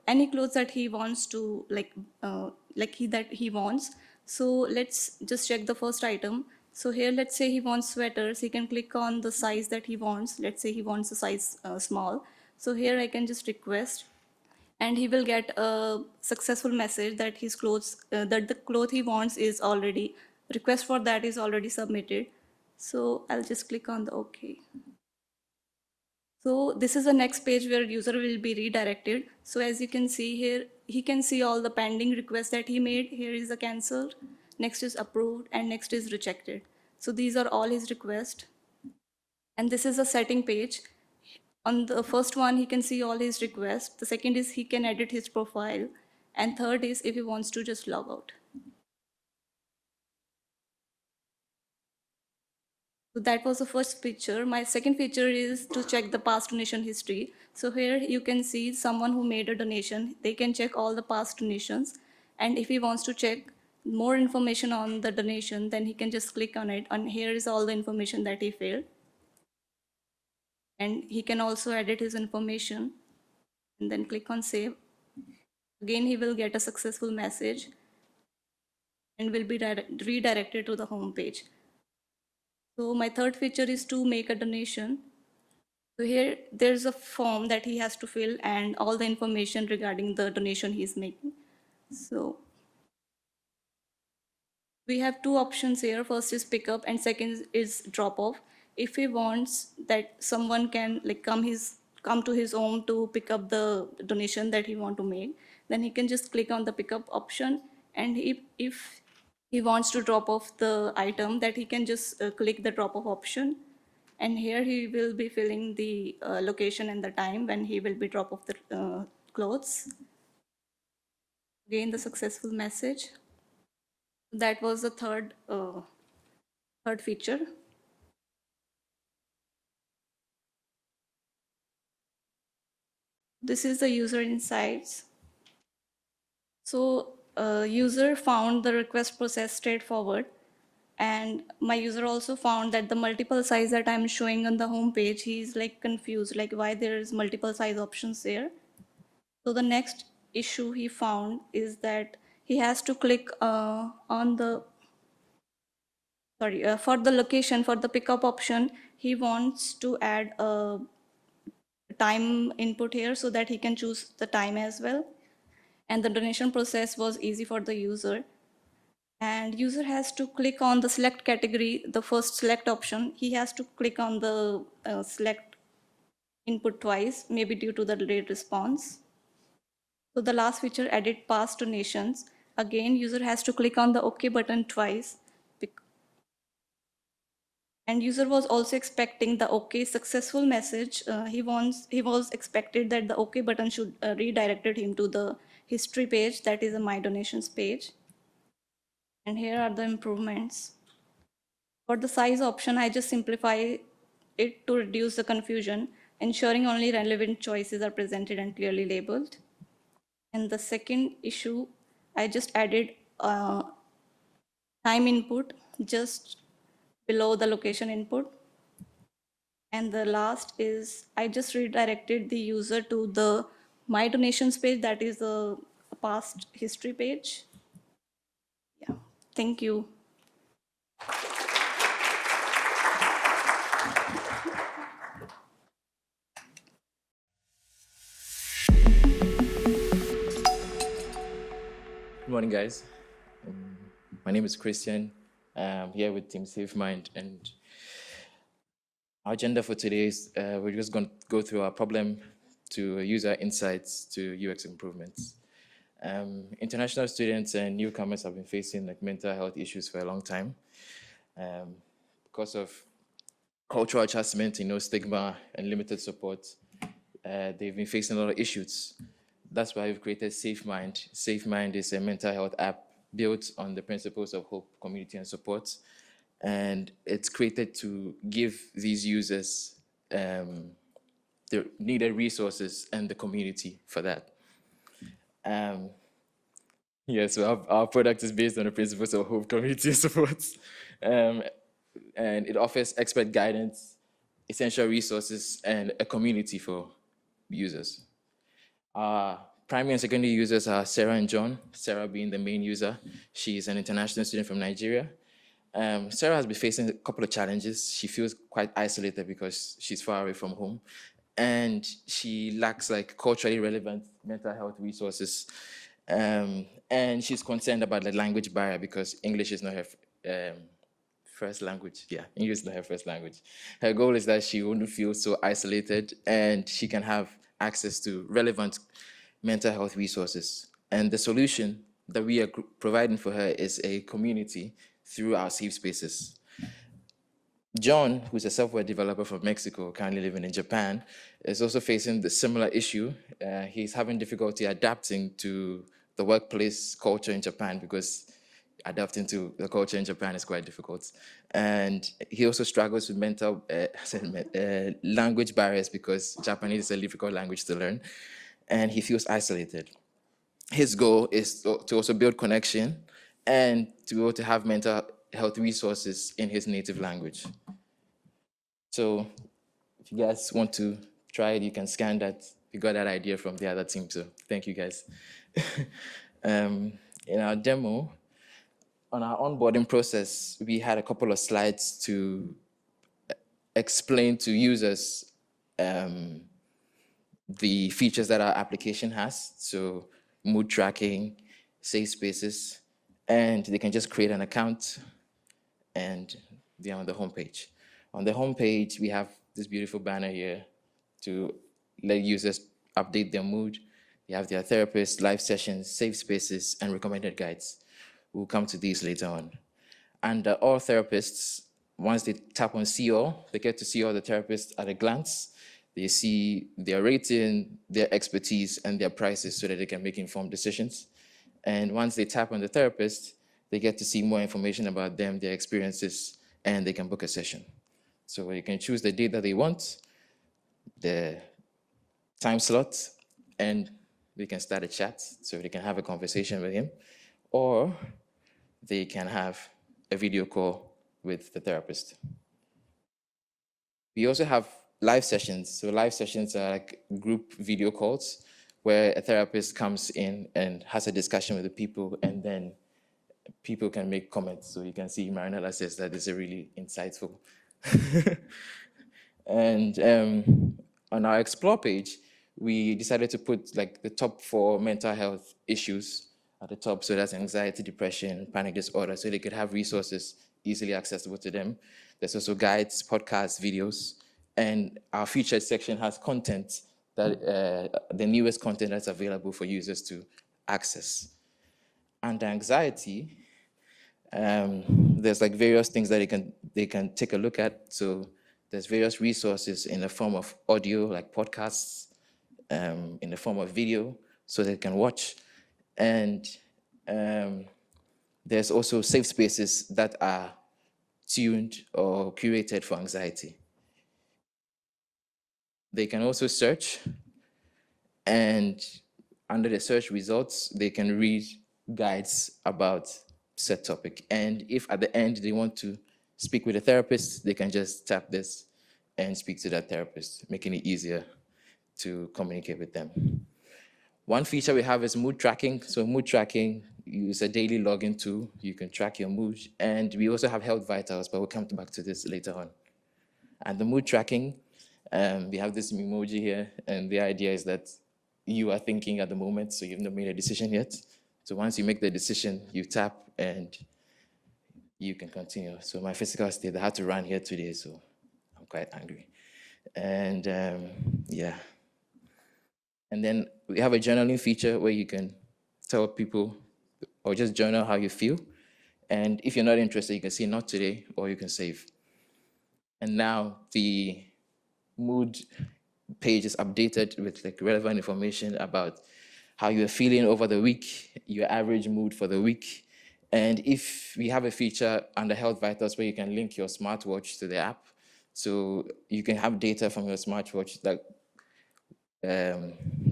any clothes that he wants to that he wants. So let's just check the first item. So here, let's say he wants sweaters. He can click on the size that he wants. Let's say he wants a size small. So here I can just request, and he will get a successful message that his clothes, that the cloth he wants is already, request for that is already submitted. So I'll just click on the OK. So this is the next page where user will be redirected. So as you can see here, he can see all the pending requests that he made. Here is the cancelled. next is approved, and next is rejected. So these are all his requests. And this is a setting page. On the first one, he can see all his requests. The second is he can edit his profile. And third is if he wants to just log out. So that was the first feature. My second feature is to check the past donation history. So here you can see someone who made a donation. They can check all the past donations. And if he wants to check more information on the donation, then he can just click on it. And here is all the information that he filled. And he can also edit his information and then click on save. Again, he will get a successful message and will be redirected to the home page. So my third feature is to make a donation. So here there's a form that he has to fill and all the information regarding the donation he's making. So we have two options here. First is pick up and second is drop off. If he wants that someone can come to his home to pick up the donation that he want to make, then he can just click on the pickup option. And if he wants to drop off the item, that he can just click the drop off option. And here he will be filling the location and the time when he will be drop off the clothes. Again, the successful message. That was the third feature. This is the user insights. So user found the request process straightforward. And my user also found that the multiple size that I'm showing on the home page, he's like confused, like why there is multiple size options there. So the next issue he found is that he has to click on the, for the location, for the pickup option, he wants to add a time input here so that he can choose the time as well. And the donation process was easy for the user. And user has to click on the select category, the first select option. He has to click on the select input twice, maybe due to the delayed response. So the last feature, edit past donations. Again, user has to click on the OK button twice. And user was also expecting the OK successful message. He was expected that the OK button should redirected him to the history page, that is a My Donations page. And here are the improvements. For the size option, I just simplify it to reduce the confusion, ensuring only relevant choices are presented and clearly labeled. And the second issue, I just added time input just below the location input. And the last is I just redirected the user to the My Donations page, that is a past history page. Yeah, thank you. Good morning, guys. My name is Christian. I'm here with Team SafeMind, and our agenda for today is we're just going to go through our problem to user insights to UX improvements. International students and newcomers have been facing mental health issues for a long time because of cultural adjustment, stigma and limited support. They've been facing a lot of issues. That's why we've created SafeMind. SafeMind is a mental health app built on the principles of hope, community, and support. And it's created to give these users the needed resources and the community for that. So our product is based on the principles of hope, community, and support. And it offers expert guidance, essential resources, and a community for users. Primary and secondary users are Sarah and John, Sarah being the main user. She's an international student from Nigeria. Sarah has been facing a couple of challenges. She feels quite isolated because she's far away from home, and she lacks culturally relevant mental health resources. And she's concerned about the language barrier because English is not her first language. Yeah, English is not her first language. Her goal is that she wouldn't feel so isolated and she can have access to relevant mental health resources. And the solution that we are providing for her is a community through our safe spaces. John, who's a software developer from Mexico, currently living in Japan, is also facing the similar issue. He's having difficulty adapting to the workplace culture in Japan because adapting to the culture in Japan is quite difficult. And he also struggles with language barriers because Japanese is a difficult language to learn, and he feels isolated. His goal is to also build connection and to be able to have mental health resources in his native language. So if you guys want to try it, you can scan that. We got that idea from the other team, so thank you guys. In our demo, on our onboarding process, we had a couple of slides to explain to users the features that our application has. So mood tracking, safe spaces, and they can just create an account and they're on the homepage. On the homepage, we have this beautiful banner here to let users update their mood. You have their therapist, live sessions, safe spaces, and recommended guides. We'll come to these later on. And all therapists, once they tap on see all, they get to see all the therapists at a glance. They see their rating, their expertise, and their prices so that they can make informed decisions. And once they tap on the therapist, they get to see more information about them, their experiences, and they can book a session. So you can choose the date that they want, the time slot, and they can start a chat so they can have a conversation with him, or they can have a video call with the therapist. We also have live sessions. So live sessions are like group video calls where a therapist comes in and has a discussion with the people, and then people can make comments. So you can see Marinela says that it's a really insightful. And on our Explore page, we decided to put like the top 4 mental health issues at the top. So that's anxiety, depression, panic disorder, so they could have resources easily accessible to them. There's also guides, podcasts, videos, and our featured section has content that the newest content that's available for users to access. Under anxiety, there's like various things that they can take a look at. So there's various resources in the form of audio, like podcasts, in the form of video, so they can watch. And there's also safe spaces that are tuned or curated for anxiety. They can also search, and under the search results, they can read guides about said topic. And if at the end they want to speak with a therapist, they can just tap this and speak to that therapist, making it easier to communicate with them. One feature we have is mood tracking. So mood tracking is a daily login tool. You can track your mood. And we also have health vitals, but we'll come back to this later on. And the mood tracking, we have this emoji here, and the idea is that you are thinking at the moment, so you've not made a decision yet. So once you make the decision, you tap and you can continue. So my physical state, I had to run here today, so I'm quite angry. And yeah. And then we have a journaling feature where you can tell people or just journal how you feel. And if you're not interested, you can say not today, or you can save. And now the mood page is updated with like relevant information about how you're feeling over the week, your average mood for the week. And if we have a feature under Health Vitals where you can link your smartwatch to the app, so you can have data from your smartwatch that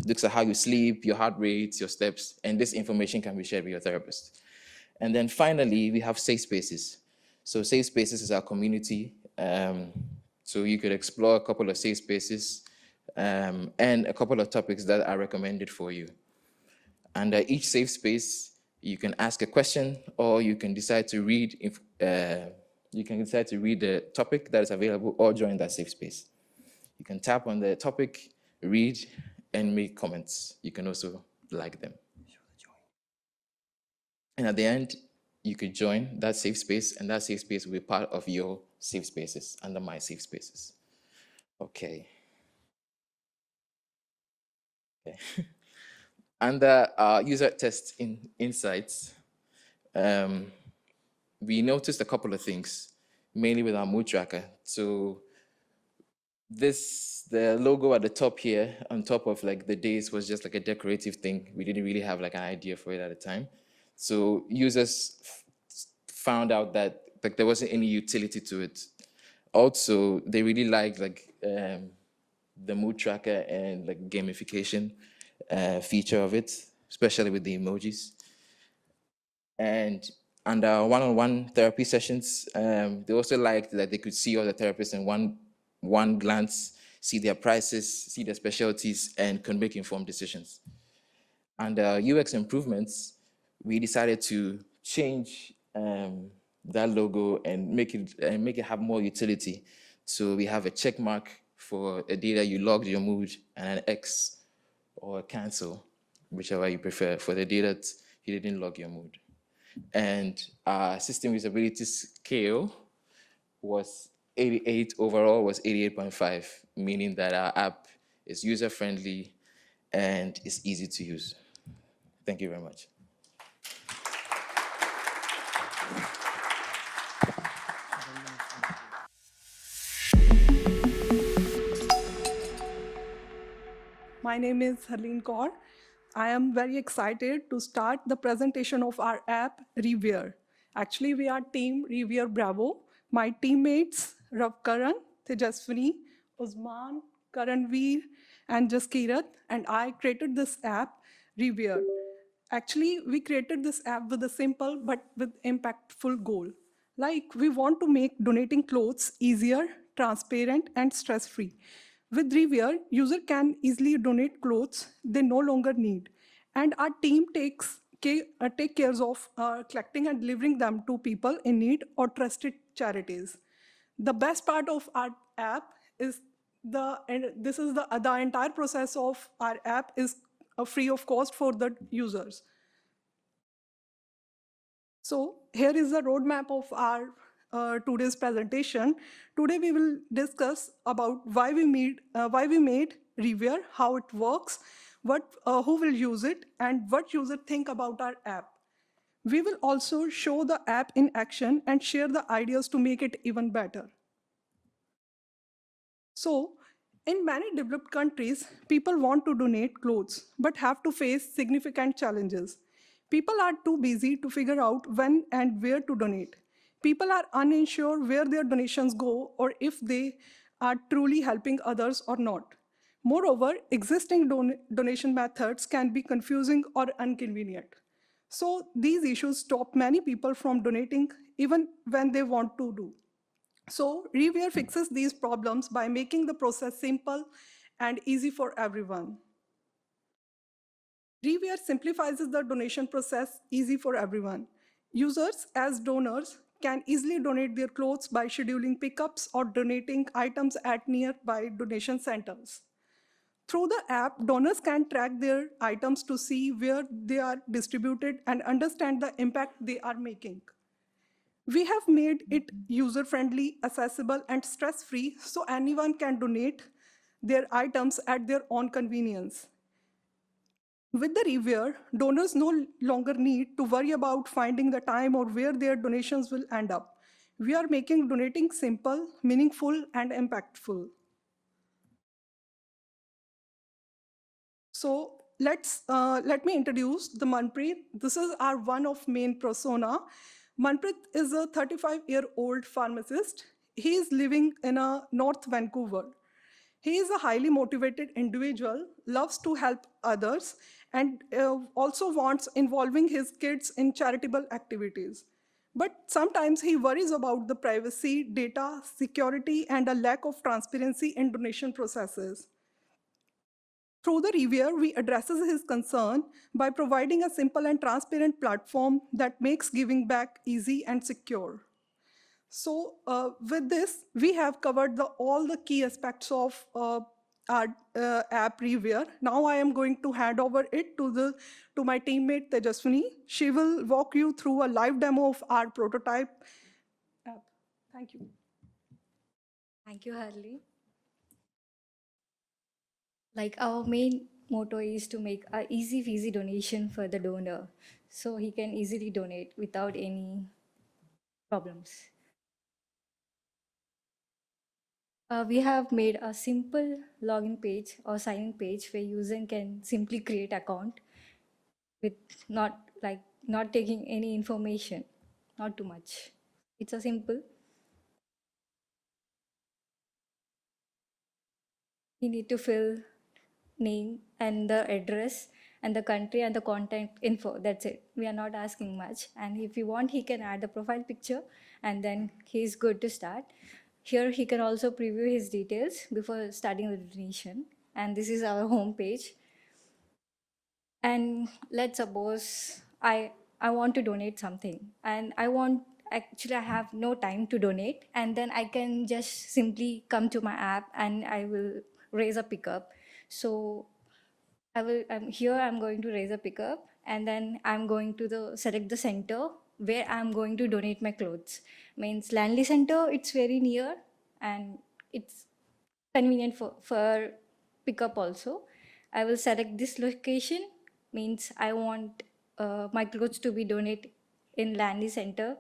looks at how you sleep, your heart rate, your steps, and this information can be shared with your therapist. And then finally, we have safe spaces. So safe spaces is our community. So you could explore a couple of safe spaces and a couple of topics that are recommended for you. Under each safe space, you can ask a question, or you can decide to read the topic that is available or join that safe space. You can tap on the topic, read, and make comments. You can also like them. And at the end, you could join that safe space, and that safe space will be part of your safe spaces under my safe spaces. Okay. Under user test insights, we noticed a couple of things, mainly with our mood tracker. So the logo at the top here, on top of like the days, was just like a decorative thing. We didn't really have like an idea for it at the time. So users found out that like there wasn't any utility to it. Also, they really liked like the mood tracker and like gamification feature of it, especially with the emojis. And under one-on-one therapy sessions, they also liked that they could see all the therapists in one glance, see their prices, see their specialties, and could make informed decisions. Under UX improvements, we decided to change that logo and make it have more utility. So we have a check mark for a day that you logged your mood, and an X or a cancel, whichever you prefer, for the day that you didn't log your mood. And our system usability scale was 88 overall, was 88.5, meaning that our app is user-friendly and is easy to use. Thank you very much. My name is Harleen Kaur. I am very excited to start the presentation of our app, ReWear. Actually, we are team ReWear Bravo. My teammates, Rav Karan, Tejaswini, Usman, Karanveer, and Jaskirat, and I created this app, ReWear. Actually, we created this app with a simple but with impactful goal. Like, we want to make donating clothes easier, transparent, and stress-free. With ReWear, user can easily donate clothes they no longer need. And our team take care of collecting and delivering them to people in need or trusted charities. The best part of our app is the entire process of our app is free of cost for the users. So here is the roadmap of our today's presentation. Today we will discuss about why we made ReWear, how it works, who will use it, and what users think about our app. We will also show the app in action and share the ideas to make it even better. So, in many developed countries, people want to donate clothes but have to face significant challenges. People are too busy to figure out when and where to donate. People are unsure where their donations go or if they are truly helping others or not. Moreover, existing donation methods can be confusing or inconvenient. So these issues stop many people from donating even when they want to do. So ReWear fixes these problems by making the process simple and easy for everyone. ReWear simplifies the donation process easy for everyone. Users, as donors, can easily donate their clothes by scheduling pickups or donating items at nearby donation centers. Through the app, donors can track their items to see where they are distributed and understand the impact they are making. We have made it user-friendly, accessible, and stress-free so anyone can donate their items at their own convenience. With the ReWear, donors no longer need to worry about finding the time or where their donations will end up. We are making donating simple, meaningful, and impactful. So let me introduce the Manpreet. This is our one of main persona. Manpreet is a 35-year-old pharmacist. He is living in North Vancouver. He is a highly motivated individual, loves to help others, and also wants involving his kids in charitable activities. But sometimes he worries about the privacy, data, security, and a lack of transparency in donation processes. Through the ReWear, we addresses his concern by providing a simple and transparent platform that makes giving back easy and secure. So with this, we have covered all the key aspects of our app ReWear. Now I am going to hand over it to my teammate Tejaswini. She will walk you through a live demo of our prototype app. Thank you. Thank you, Harley. Like our main motto is to make a easy peasy donation for the donor, so he can easily donate without any problems. We have made a simple login page or sign-in page where user can simply create account with not taking any information, not too much. It's a simple. You need to fill name and the address and the country and the contact info. That's it. We are not asking much. And if you want, he can add the profile picture and then he's good to start. Here he can also preview his details before starting the donation. And this is our home page. And let's suppose I want to donate something and I have no time to donate, and then I can just simply come to my app and I will raise a pickup. So I'm going to raise a pickup, and then I'm going to select the center where I'm going to donate my clothes. Means Landley Center, it's very near and it's convenient for pickup also. I will select this location, means I want my clothes to be donated in Landley Center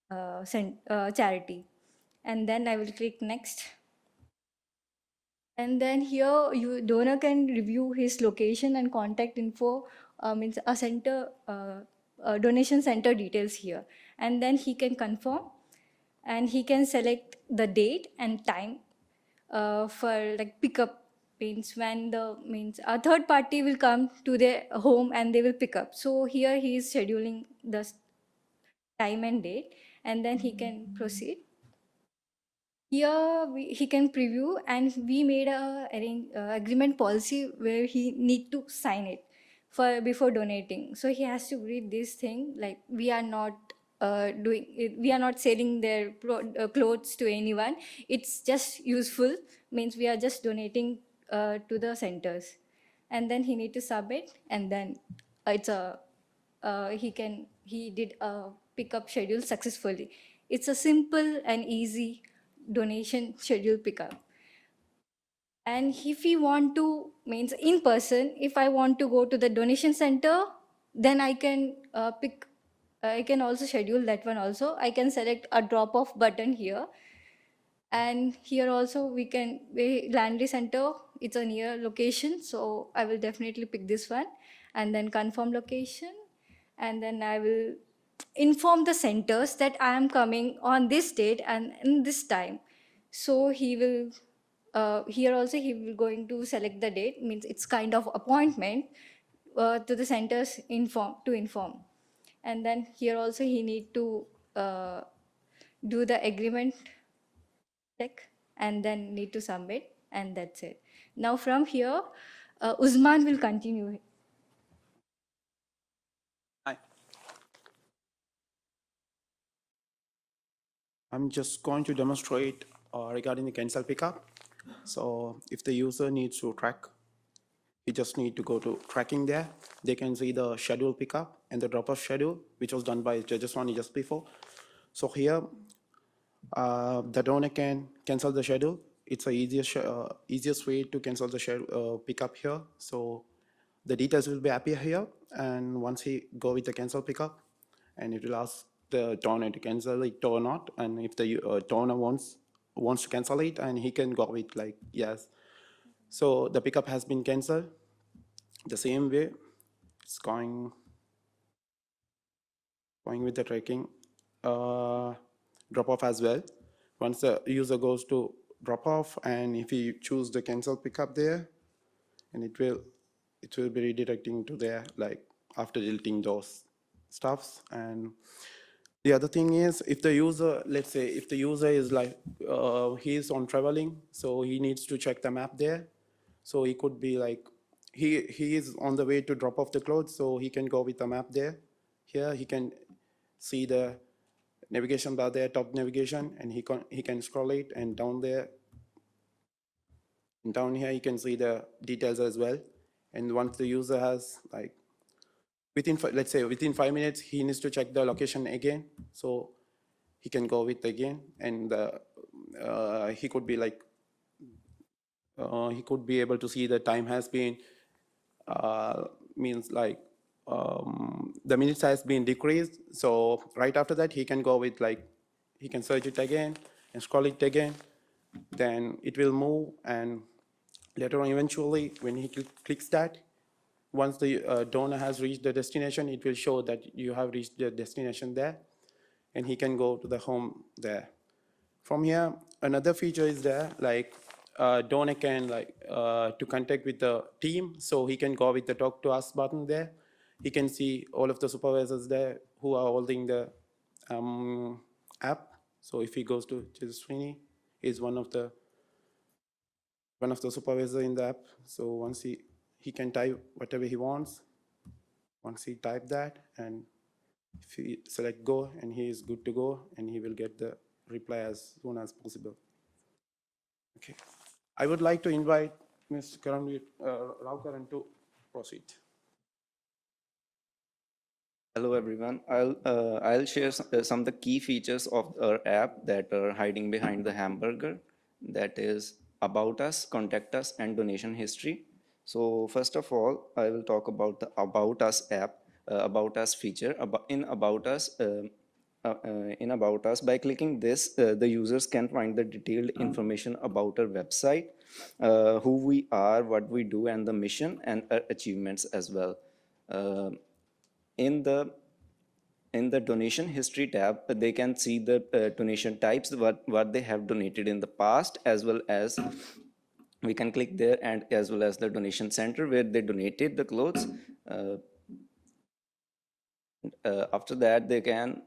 charity. And then I will click next. And then here, donor can review his location and contact info, means a center, donation center details here. And then he can confirm, and he can select the date and time for like pickup. Means when a third party will come to their home and they will pick up. So here he is scheduling the time and date, and then he can proceed. Here he can preview, and we made a agreement policy where he need to sign it before donating. So he has to read this thing, like we are not we are not selling their clothes to anyone. It's just useful, means we are just donating to the centers. And then he need to submit, and then it's a he did a pickup schedule successfully. It's a simple and easy donation schedule pickup. And if we want to, means in person, if I want to go to the donation center, then I can I can also schedule that one also. I can select a drop off button here. And here also Landry Center, it's a near location. So I will definitely pick this one and then confirm location. And then I will inform the centers that I am coming on this date and in this time. So he will, here also he will going to select the date, means it's kind of appointment to the centers to inform. And then here also he need to do the agreement check and then need to submit, and that's it. Now from here, Usman will continue. I'm just going to demonstrate regarding the cancel pickup. So if the user needs to track, you just need to go to tracking there. They can see the schedule pickup and the drop-off schedule, which was done by just before. So here, the donor can cancel the schedule. It's the easiest way to cancel the schedule pickup here. So the details will be appear here, and once he go with the cancel pickup, and it will ask the donor to cancel it or not. And if the donor wants to cancel it, and he can go with like yes. So the pickup has been canceled. The same way, it's going with the tracking drop off as well. Once the user goes to drop off, and if you choose the cancel pickup there, and it will be redirecting to there, like after deleting those stuffs. And the other thing is, if the user, let's say if the user is like he's on traveling, so he needs to check the map there. So he could be like he is on the way to drop off the clothes, so he can go with the map there. Here he can see the navigation bar there, top navigation, and he can scroll it, and down there, and down here you can see the details as well. And once the user has like let's say within 5 minutes, he needs to check the location again, so he can go with again, and he could be like he could be able to see the time has been, means like the minutes has been decreased. So right after that, he can go with like, he can search it again and scroll it again. Then it will move, and later on, eventually, when he clicks that, once the donor has reached the destination, it will show that you have reached the destination there, and he can go to the home there. From here, another feature is there, like donor can to contact with the team, so he can go with the talk to us button there. He can see all of the supervisors there who are holding the app. So if he goes to Tejaswini, he's one of the supervisor in the app. So once he can type whatever he wants. Once he type that, and if he select go, and he is good to go, and he will get the reply as soon as possible. Okay. I would like to invite Ms. Raukaran to proceed. Hello everyone. I'll share some of the key features of our app that are hiding behind the hamburger. That is About Us, Contact Us, and Donation History. So first of all, I will talk about the About Us app, About Us feature. In About Us, by clicking this, the users can find the detailed information about our website, who we are, what we do, and the mission and our achievements as well. In the donation history tab, they can see the donation types, what they have donated in the past, as well as we can click there, and as well as the donation center where they donated the clothes. After that, they can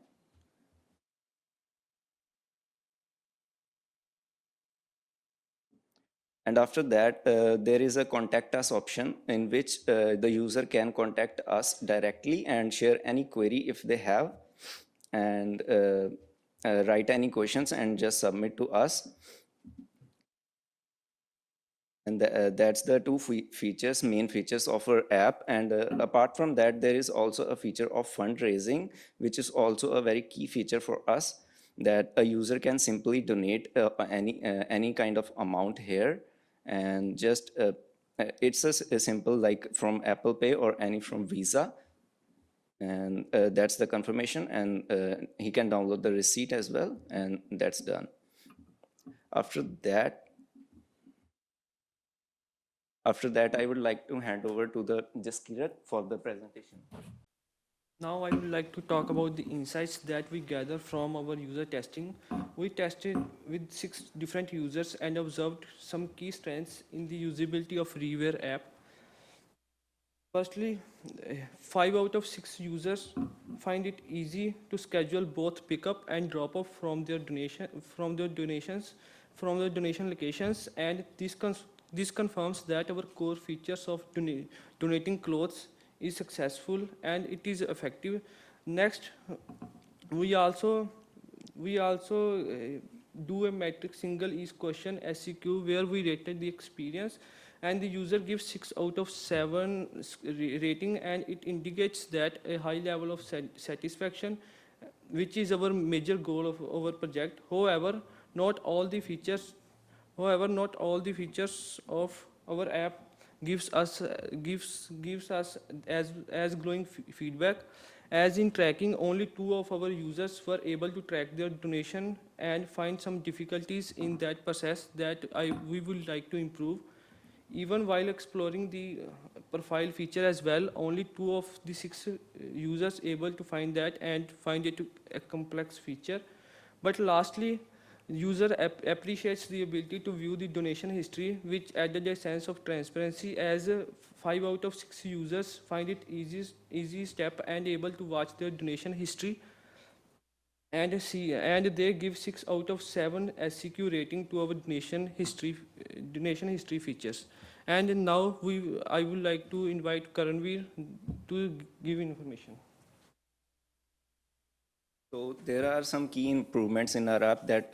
And after that, there is a contact us option in which the user can contact us directly and share any query if they have, and write any questions and just submit to us. And that's the two main features of our app. And apart from that, there is also a feature of fundraising, which is also a very key feature for us, that a user can simply donate any kind of amount here, and just it's a simple, like from Apple Pay or any from Visa, and that's the confirmation, and he can download the receipt as well, and that's done. After that, I would like to hand over to the Jaskirat for the presentation. Now I would like to talk about the insights that we gather from our user testing. We tested with 6 different users and observed some key strengths in the usability of ReWear app. Firstly, 5 out of 6 users find it easy to schedule both pickup and drop off from their donation locations, and this confirms that our core features of donating clothes is successful and it is effective. Next, we also do a metric single ease question SCQ where we rated the experience, and the user gives 6 out of 7 rating, and it indicates that a high level of satisfaction, which is our major goal of our project. However, not all the features of our app gives us as glowing feedback. As in tracking, only 2 of our users were able to track their donation and find some difficulties in that process that we would like to improve. Even while exploring the profile feature as well, only 2 of the 6 users able to find that and find it a complex feature. But lastly, user appreciates the ability to view the donation history, which added a sense of transparency, as 5 out of 6 users find it easy step and able to watch their donation history, and they give 6 out of 7 SCQ rating to our donation history features. And now I would like to invite Karanveer to give information. So there are some key improvements in our app that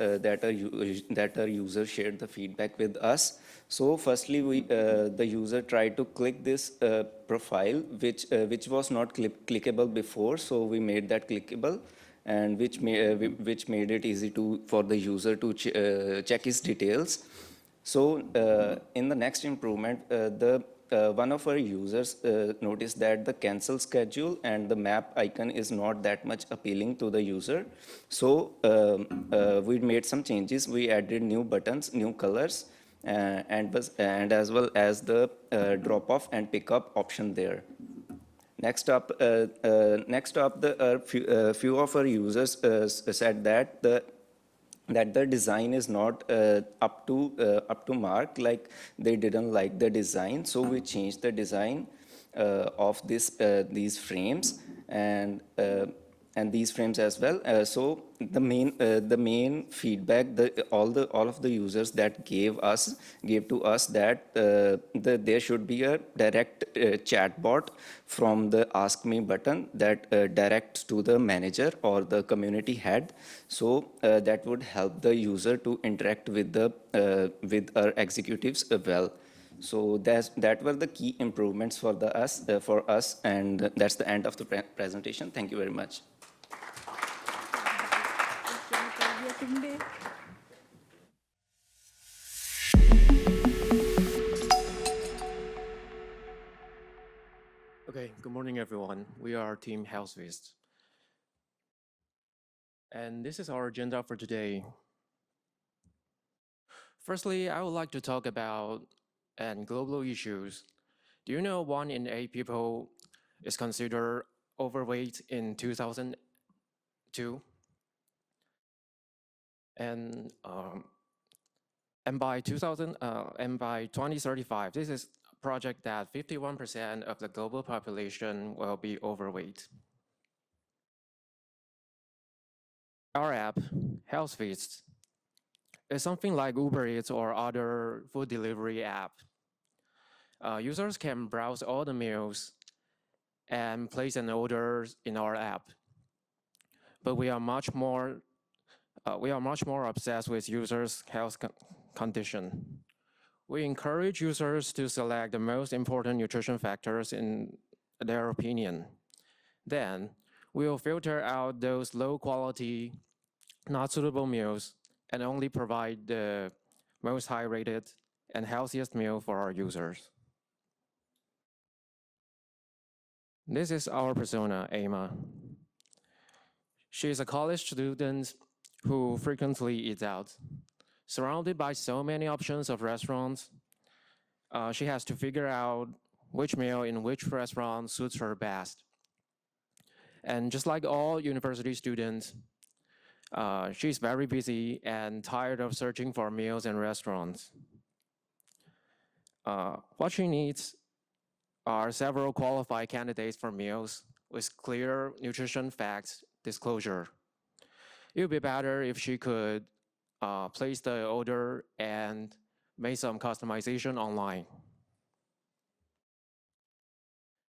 our users shared the feedback with us. So firstly, the user tried to click this profile, which was not clickable before. So we made that clickable, and which made it easy for the user to check his details. So in the next improvement, one of our users noticed that the cancel schedule and the map icon is not that much appealing to the user. So we made some changes. We added new buttons, new colors, and as well as the drop-off and pickup option there. Next up, few of our users said that the design is not up to mark, like they didn't like the design. So we changed the design of these frames and these frames as well. So the main feedback, all of the users that gave to us that there should be a direct chat bot from the Ask Me button that directs to the manager or the community head. So that would help the user to interact with with our executives well. So that were the key improvements for us, and that's the end of the presentation. Thank you very much. Okay, good morning, everyone. We are Team HealthFeast. And this is our agenda for today. Firstly, I would like to talk about global issues. Do you know 1 in 8 people is considered overweight in 2002? And by 2035, this is a project that 51% of the global population will be overweight. Our app, HealthFeast, is something like Uber Eats or other food delivery app. Users can browse all the meals and place an order in our app. But we are much more obsessed with users' health condition. We encourage users to select the most important nutrition factors in their opinion. Then we will filter out those low quality, not suitable meals and only provide the most high rated and healthiest meal for our users. This is our persona, Emma. She is a college student who frequently eats out. Surrounded by so many options of restaurants, she has to figure out which meal in which restaurant suits her best. And just like all university students, she's very busy and tired of searching for meals in restaurants. What she needs are several qualified candidates for meals with clear nutrition facts disclosure. It would be better if she could place the order and make some customization online.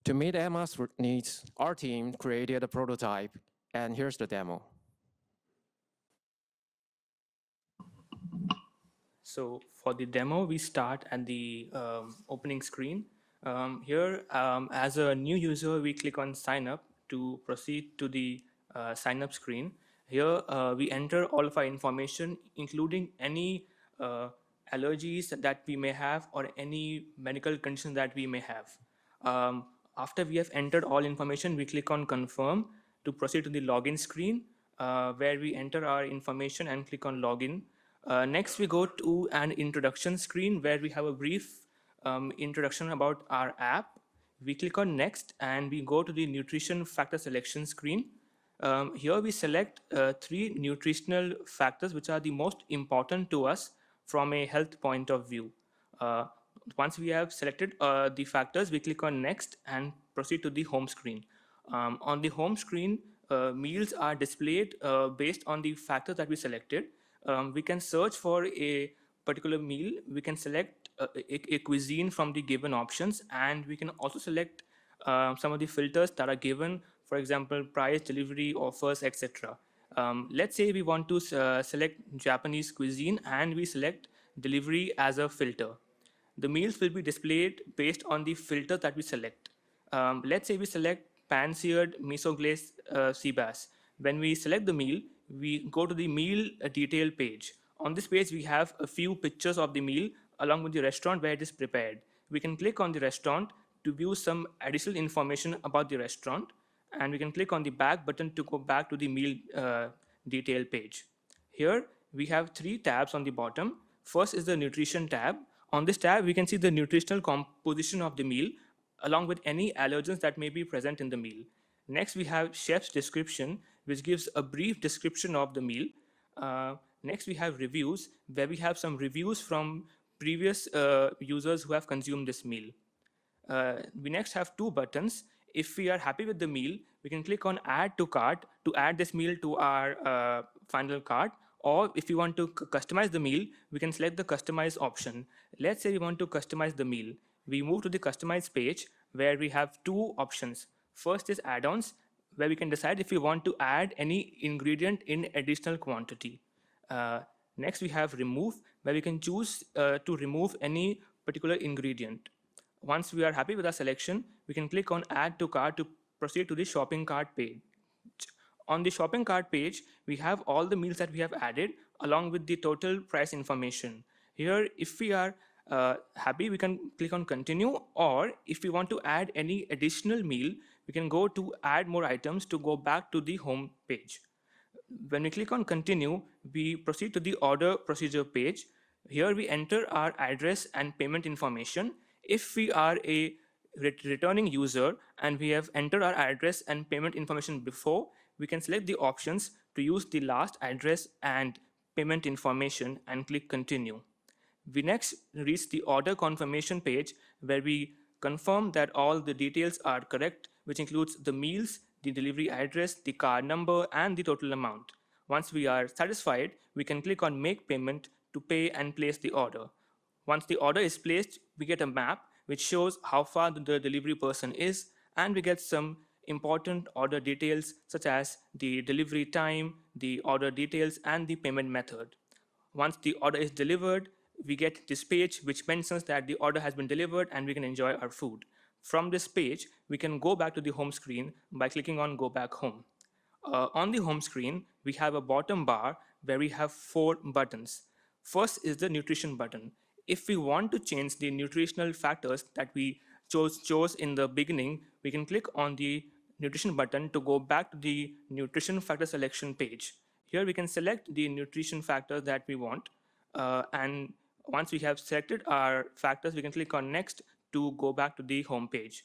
To meet Emma's needs, our team created a prototype, and here's the demo. So for the demo, we start at the opening screen. Here, as a new user, we click on sign up to proceed to the sign up screen. Here, we enter all of our information, including any allergies that we may have or any medical conditions that we may have. After we have entered all information, we click on confirm to proceed to the login screen, where we enter our information and click on login. Next, we go to an introduction screen where we have a brief introduction about our app. We click on next and we go to the nutrition factor selection screen. Here we select 3 nutritional factors which are the most important to us from a health point of view. Once we have selected the factors, we click on next and proceed to the home screen. On the home screen, meals are displayed based on the factors that we selected. We can search for a particular meal. We can select a cuisine from the given options, and we can also select some of the filters that are given, for example, price, delivery, offers, etc. Let's say we want to select Japanese cuisine and we select delivery as a filter. The meals will be displayed based on the filter that we select. Let's say we select pan-seared miso glazed sea bass. When we select the meal, we go to the meal detail page. On this page, we have a few pictures of the meal along with the restaurant where it is prepared. We can click on the restaurant to view some additional information about the restaurant, and we can click on the back button to go back to the meal detail page. Here we have 3 tabs on the bottom. First is the nutrition tab. On this tab, we can see the nutritional composition of the meal along with any allergens that may be present in the meal. Next, we have chef's description, which gives a brief description of the meal. Next, we have reviews, where we have some reviews from previous users who have consumed this meal. We next have 2 buttons. If we are happy with the meal, we can click on add to cart to add this meal to our final cart. Or if you want to customize the meal, we can select the customize option. Let's say we want to customize the meal. We move to the customize page where we have 2 options. First is add-ons, where we can decide if we want to add any ingredient in additional quantity. Next, we have remove, where we can choose to remove any particular ingredient. Once we are happy with our selection, we can click on add to cart to proceed to the shopping cart page. On the shopping cart page, we have all the meals that we have added along with the total price information. Here, if we are happy, we can click on continue, or if we want to add any additional meal, we can go to add more items to go back to the home page. When we click on continue, we proceed to the order procedure page. Here we enter our address and payment information. If we are a returning user and we have entered our address and payment information before, we can select the options to use the last address and payment information and click continue. We next reach the order confirmation page where we confirm that all the details are correct, which includes the meals, the delivery address, the card number, and the total amount. Once we are satisfied, we can click on make payment to pay and place the order. Once the order is placed, we get a map which shows how far the delivery person is, and we get some important order details such as the delivery time, the order details, and the payment method. Once the order is delivered, we get this page which mentions that the order has been delivered and we can enjoy our food. From this page, we can go back to the home screen by clicking on go back home. On the home screen, we have a bottom bar where we have 4 buttons. First is the nutrition button. If we want to change the nutritional factors that we chose in the beginning, we can click on the nutrition button to go back to the nutrition factor selection page. Here we can select the nutrition factors that we want, and once we have selected our factors, we can click on next to go back to the home page.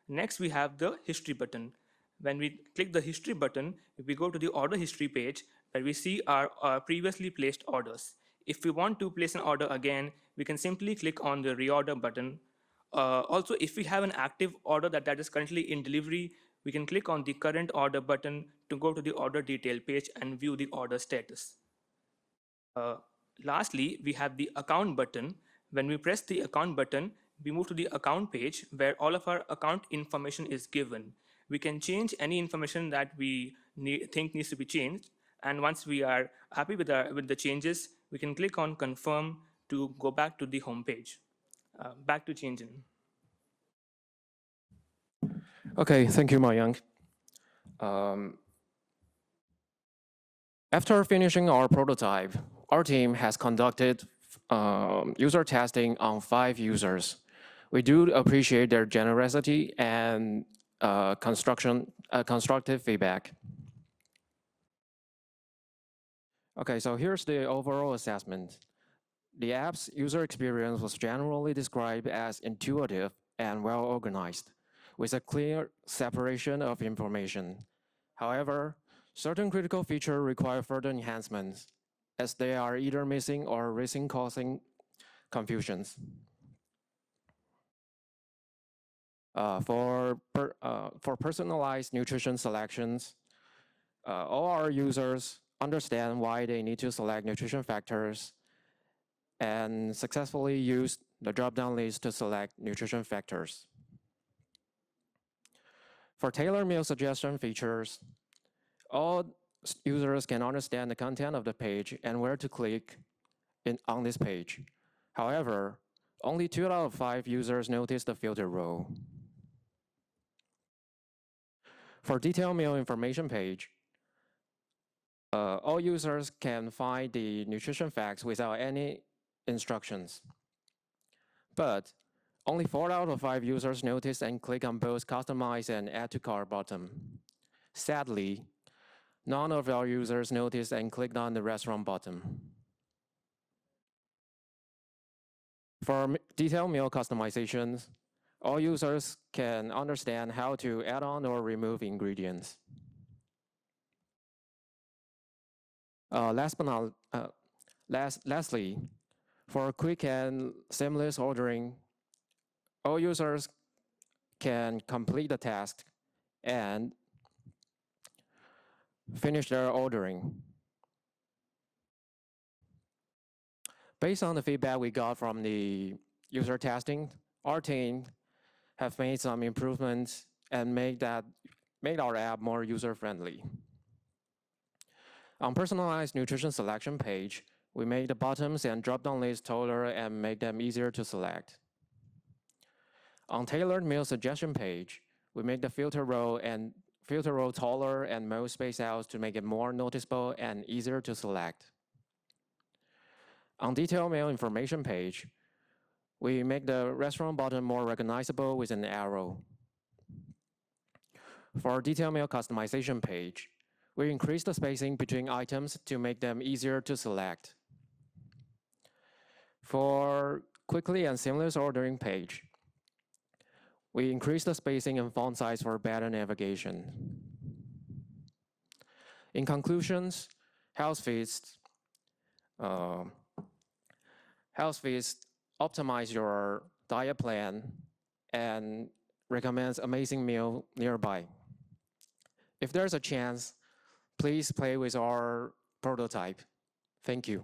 Next, we have the history button. When we click the history button, we go to the order history page where we see our previously placed orders. If we want to place an order again, we can simply click on the reorder button. Also, if we have an active order that is currently in delivery, we can click on the current order button to go to the order detail page and view the order status. Lastly, we have the account button. When we press the account button, we move to the account page where all of our account information is given. We can change any information that we think needs to be changed. And once we are happy with the changes, we can click on confirm to go back to the home page. Back to changing. Okay, thank you, Mayank. After finishing our prototype, our team has conducted user testing on 5 users. We do appreciate their generosity and constructive feedback. Okay, so here's the overall assessment. The app's user experience was generally described as intuitive and well-organized, with a clear separation of information. However, certain critical features require further enhancements, as they are either missing or risking causing confusions. For personalized nutrition selections, all our users understand why they need to select nutrition factors and successfully use the drop-down list to select nutrition factors. For tailored meal suggestion features, all users can understand the content of the page and where to click on this page. However, only 2 out of 5 users notice the filter row. For detailed meal information page, all users can find the nutrition facts without any instructions. But only 4 out of 5 users noticed and click on both Customize and Add to Cart button. Sadly, none of our users noticed and clicked on the restaurant button. For detailed meal customizations, all users can understand how to add on or remove ingredients. Lastly, for quick and seamless ordering, all users can complete the task and finish their ordering. Based on the feedback we got from the user testing, our team have made some improvements and made our app more user-friendly. On personalized nutrition selection page, we made the buttons and drop-down list taller and make them easier to select. On tailored meal suggestion page, we make the filter row taller and more spaced out to make it more noticeable and easier to select. On detailed meal information page, we make the restaurant button more recognizable with an arrow. For detailed meal customization page, we increase the spacing between items to make them easier to select. For quickly and seamless ordering page, we increase the spacing and font size for better navigation. In conclusions, HealthFeast optimize your diet plan and recommends amazing meal nearby. If there's a chance, please play with our prototype. Thank you.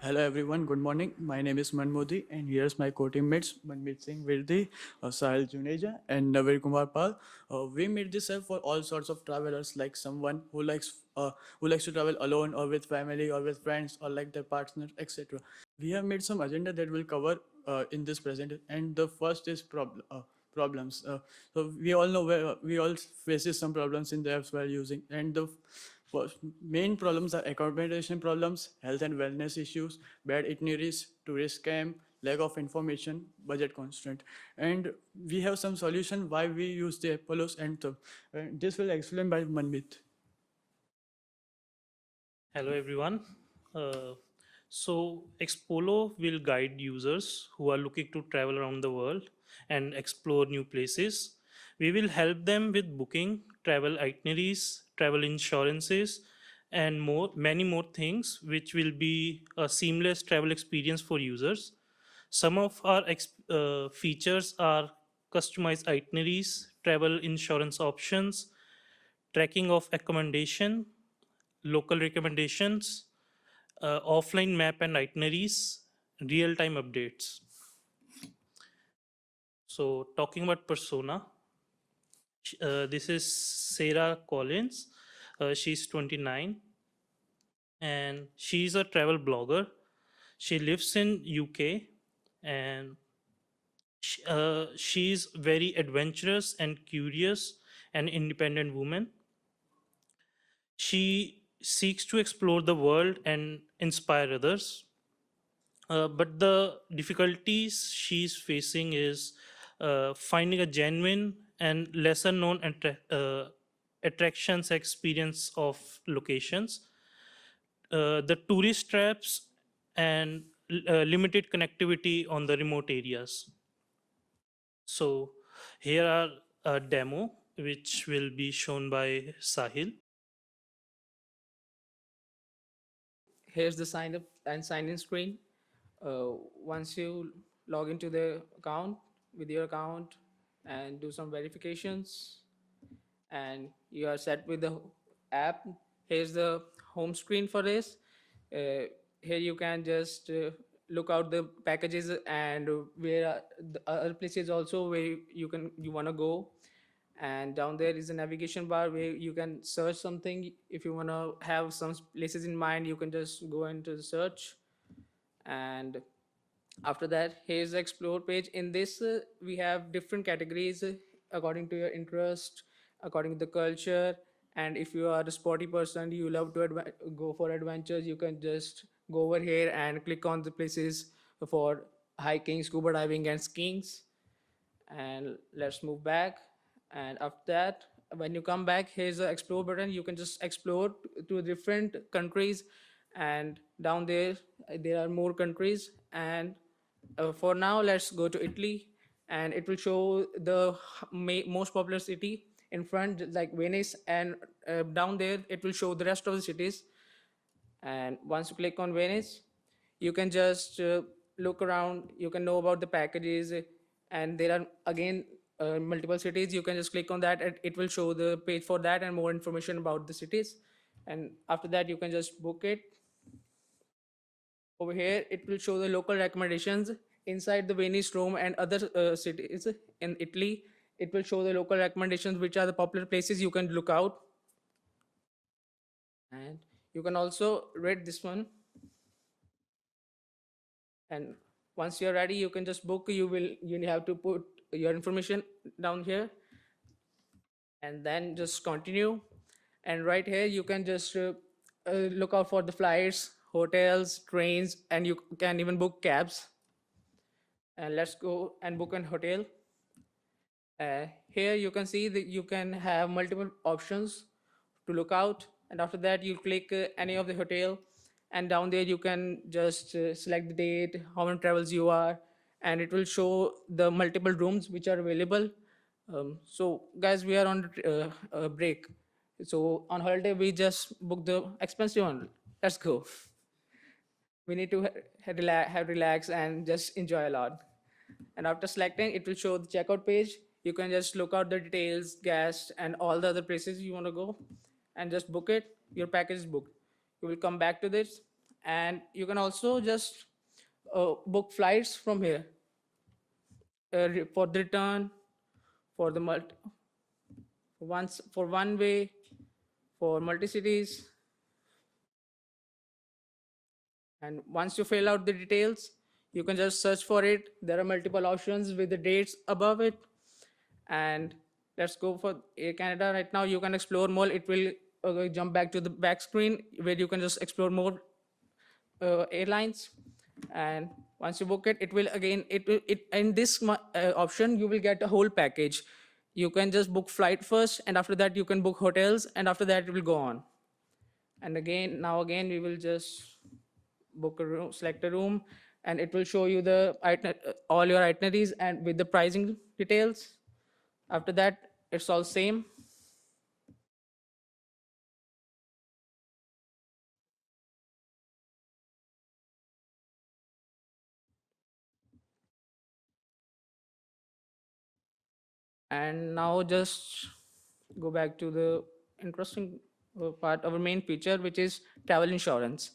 Hello everyone, good morning. My name is Manmodi and here's my co-teammates Manmeet Singh Virdi, Sahil Juneja and Navir Kumar Pal. We made this app for all sorts of travelers, like someone who likes to travel alone or with family or with friends or like their partner, etc. We have made some agenda that we'll cover in this presentation, and the first is problems. So we all know we all faces some problems in the apps we're using, and the main problems are accommodation problems, health and wellness issues, bad itineraries, tourist scam, lack of information, budget constraint. And we have some solution why we use the exPolos, and this will explain by Manmeet. Hello everyone. So exPolo will guide users who are looking to travel around the world and explore new places. We will help them with booking, travel itineraries, travel insurances, and many more things, which will be a seamless travel experience for users. Some of our features are customized itineraries, travel insurance options, tracking of accommodation, local recommendations, offline map and itineraries, real-time updates. So talking about persona, this is Sarah Collins. She's 29 and she's a travel blogger. She lives in UK and she's very adventurous and curious and independent woman. She seeks to explore the world and inspire others. But the difficulties she's facing is finding a genuine and lesser known attractions experience of locations, the tourist traps, and limited connectivity on the remote areas. So here are a demo which will be shown by Sahil. Here's the sign up and sign in screen. Once you log into the account with your account and do some verifications, and you are set with the app. Here's the home screen for this. Here you can just look out the packages and where are the other places also where you want to go. And down there is a navigation bar where you can search something. If you want to have some places in mind, you can just go into the search. And after that, here's the explore page. In this we have different categories according to your interest, according to the culture. And if you are a sporty person, you love to go for adventures, you can just go over here and click on the places for hiking, scuba diving, and skiing. And let's move back. And after that, when you come back, here's the explore button. You can just explore to different countries, and down there are more countries. And for now, let's go to Italy, and it will show the most popular city in front, like Venice, and down there it will show the rest of the cities. And once you click on Venice, you can just look around, you can know about the packages, and there are again multiple cities. You can just click on that and it will show the page for that and more information about the cities. And after that, you can just book it. Over here it will show the local recommendations inside the Venice, Rome, and other cities in Italy. It will show the local recommendations, which are the popular places you can look out. And you can also read this one. And once you're ready, you can just book. You have to put your information down here and then just continue. And right here you can just look out for the flights, hotels, trains, and you can even book cabs. And let's go and book an hotel. Here you can see that you can have multiple options to look out, and after that you click any of the hotel, and down there you can just select the date, how many travels you are, and it will show the multiple rooms which are available. So guys, we are on break, so on holiday we just book the expensive one. Let's go. We need to have relax and just enjoy a lot. And after selecting, it will show the checkout page. You can just look out the details, guests, and all the other places you want to go, and just book it. Your package is booked. You will come back to this, and you can also just book flights from here for the return, for the once for one way, for multi cities. And once you fill out the details, you can just search for it. There are multiple options with the dates above it. And let's go for Air Canada right now. You can explore more. It will jump back to the back screen where you can just explore more airlines. And once you book it, it will again, in this option, you will get a whole package. You can just book flight first, and after that you can book hotels, and after that it will go on. And again, we will just book a room, select a room, and it will show you the all your itineraries and with the pricing details. After that, it's all same. And now just go back to the interesting part, our main feature, which is travel insurance.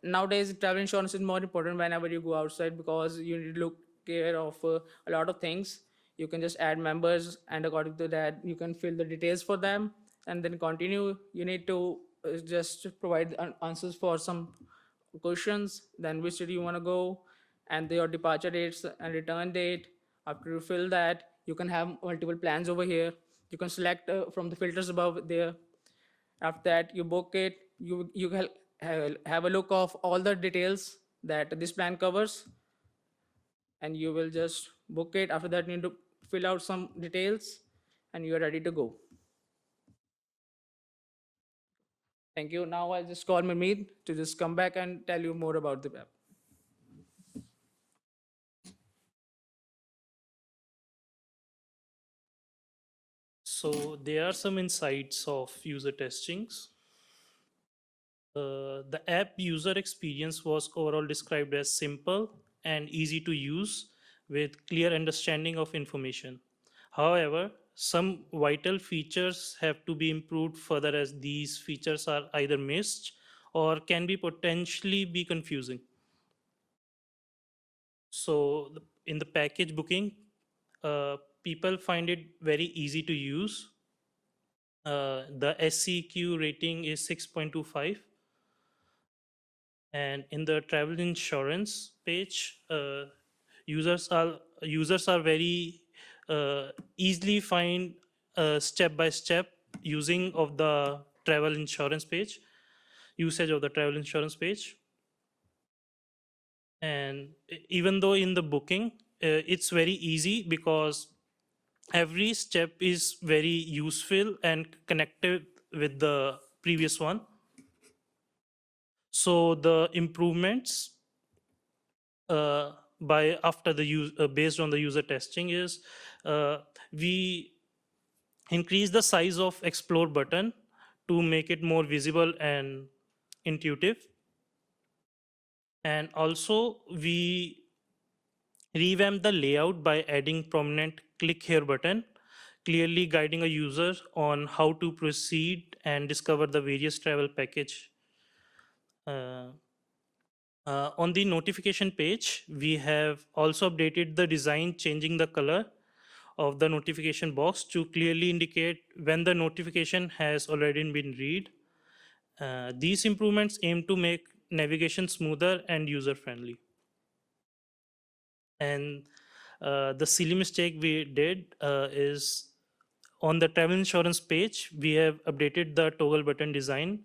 Nowadays, travel insurance is more important whenever you go outside, because you need to look care of a lot of things. You can just add members, and according to that, you can fill the details for them, and then continue. You need to just provide answers for some questions, then which city you want to go, and your departure dates and return date. After you fill that, you can have multiple plans over here. You can select from the filters above there. After that, you book it. You can have a look of all the details that this plan covers, and you will just book it. After that, you need to fill out some details, and you are ready to go. Thank you. Now I'll just call Mamid to just come back and tell you more about the app. So there are some insights of user testings. The app user experience was overall described as simple and easy to use with clear understanding of information. However, some vital features have to be improved further, as these features are either missed or can be potentially be confusing. So in the package booking, people find it very easy to use. The SCQ rating is 6.25. And in the travel insurance page, users are very easily find step by step using of the travel insurance page, usage of the travel insurance page. And even though in the booking, it's very easy because every step is very useful and connected with the previous one. So the improvements by after the use based on the user testing is we increase the size of explore button to make it more visible and intuitive, and also we revamp the layout by adding prominent click here button, clearly guiding a user on how to proceed and discover the various travel package. uh, on the notification page, we have also updated the design, changing the color of the notification box to clearly indicate when the notification has already been read. These improvements aim to make navigation smoother and user friendly. And the silly mistake we did is on the travel insurance page, we have updated the toggle button design.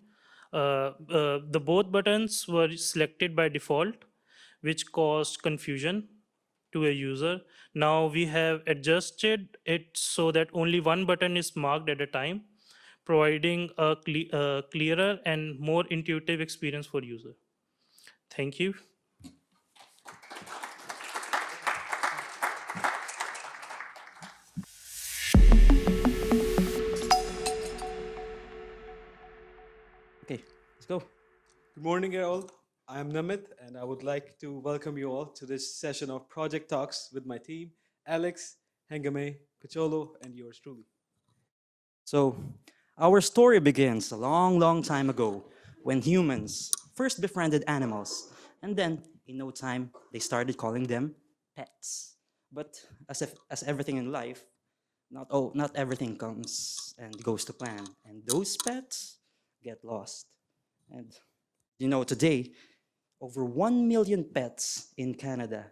The both buttons were selected by default, which caused confusion to a user. Now we have adjusted it so that only one button is marked at a time, providing a clearer and more intuitive experience for user. Thank you. Okay, let's go. Good morning, all. I'm Namit, and I would like to welcome you all to this session of Project Talks with my team, Alex, Hengame, Pacholo, and yours truly. So, our story begins a long, long time ago when humans first befriended animals, and then, in no time, they started calling them pets. But as everything in life, not everything comes and goes to plan, and those pets get lost. And today, over 1 million pets in Canada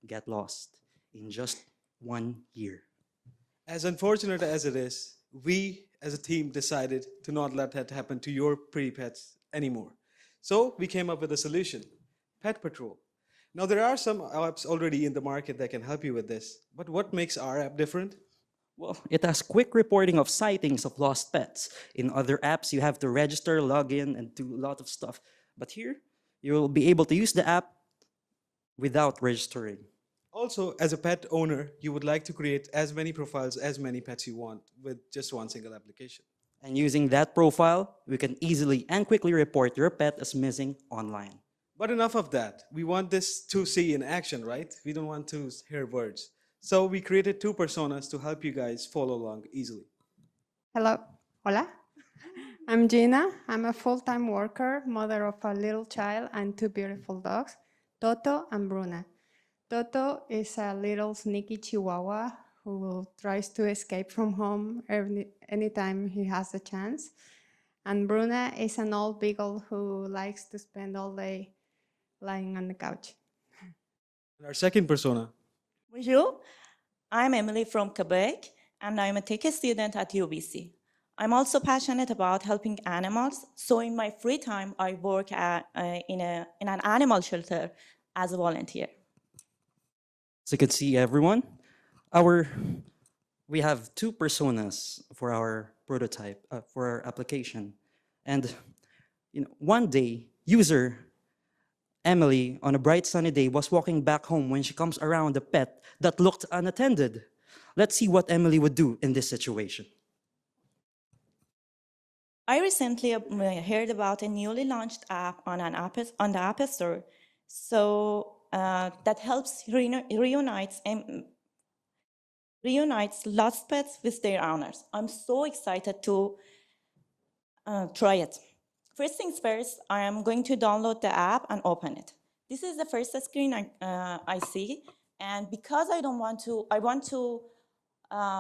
get lost in just 1 year. As unfortunate as it is, we as a team decided to not let that happen to your pretty pets anymore. So we came up with a solution, PetPatrol. Now there are some apps already in the market that can help you with this, but what makes our app different? Well, it has quick reporting of sightings of lost pets. In other apps, you have to register, log in, and do a lot of stuff. But here, you will be able to use the app without registering. Also, as a pet owner, you would like to create as many profiles as many pets you want with just one single application. And using that profile, we can easily and quickly report your pet as missing online. But enough of that. We want this to see in action, right? We don't want to hear words. So we created two personas to help you guys follow along easily. Hello, hola. I'm Gina. I'm a full-time worker, mother of a little child and two beautiful dogs, Toto and Bruna. Toto is a little sneaky chihuahua who tries to escape from home anytime he has a chance. And Bruna is an old beagle who likes to spend all day lying on the couch. And our second persona. Bonjour, I'm Emily from Quebec, and I'm a tech student at UBC. I'm also passionate about helping animals, so in my free time, I work in an animal shelter as a volunteer. So you can see everyone, we have two personas for our prototype, for our application. And one day, user Emily, on a bright sunny day, was walking back home when she comes around a pet that looked unattended. Let's see what Emily would do in this situation. I recently heard about a newly launched app on the App Store, so that helps reunites lost pets with their owners. I'm so excited to try it. First things first, I am going to download the app and open it. This is the first screen I see, and because I want to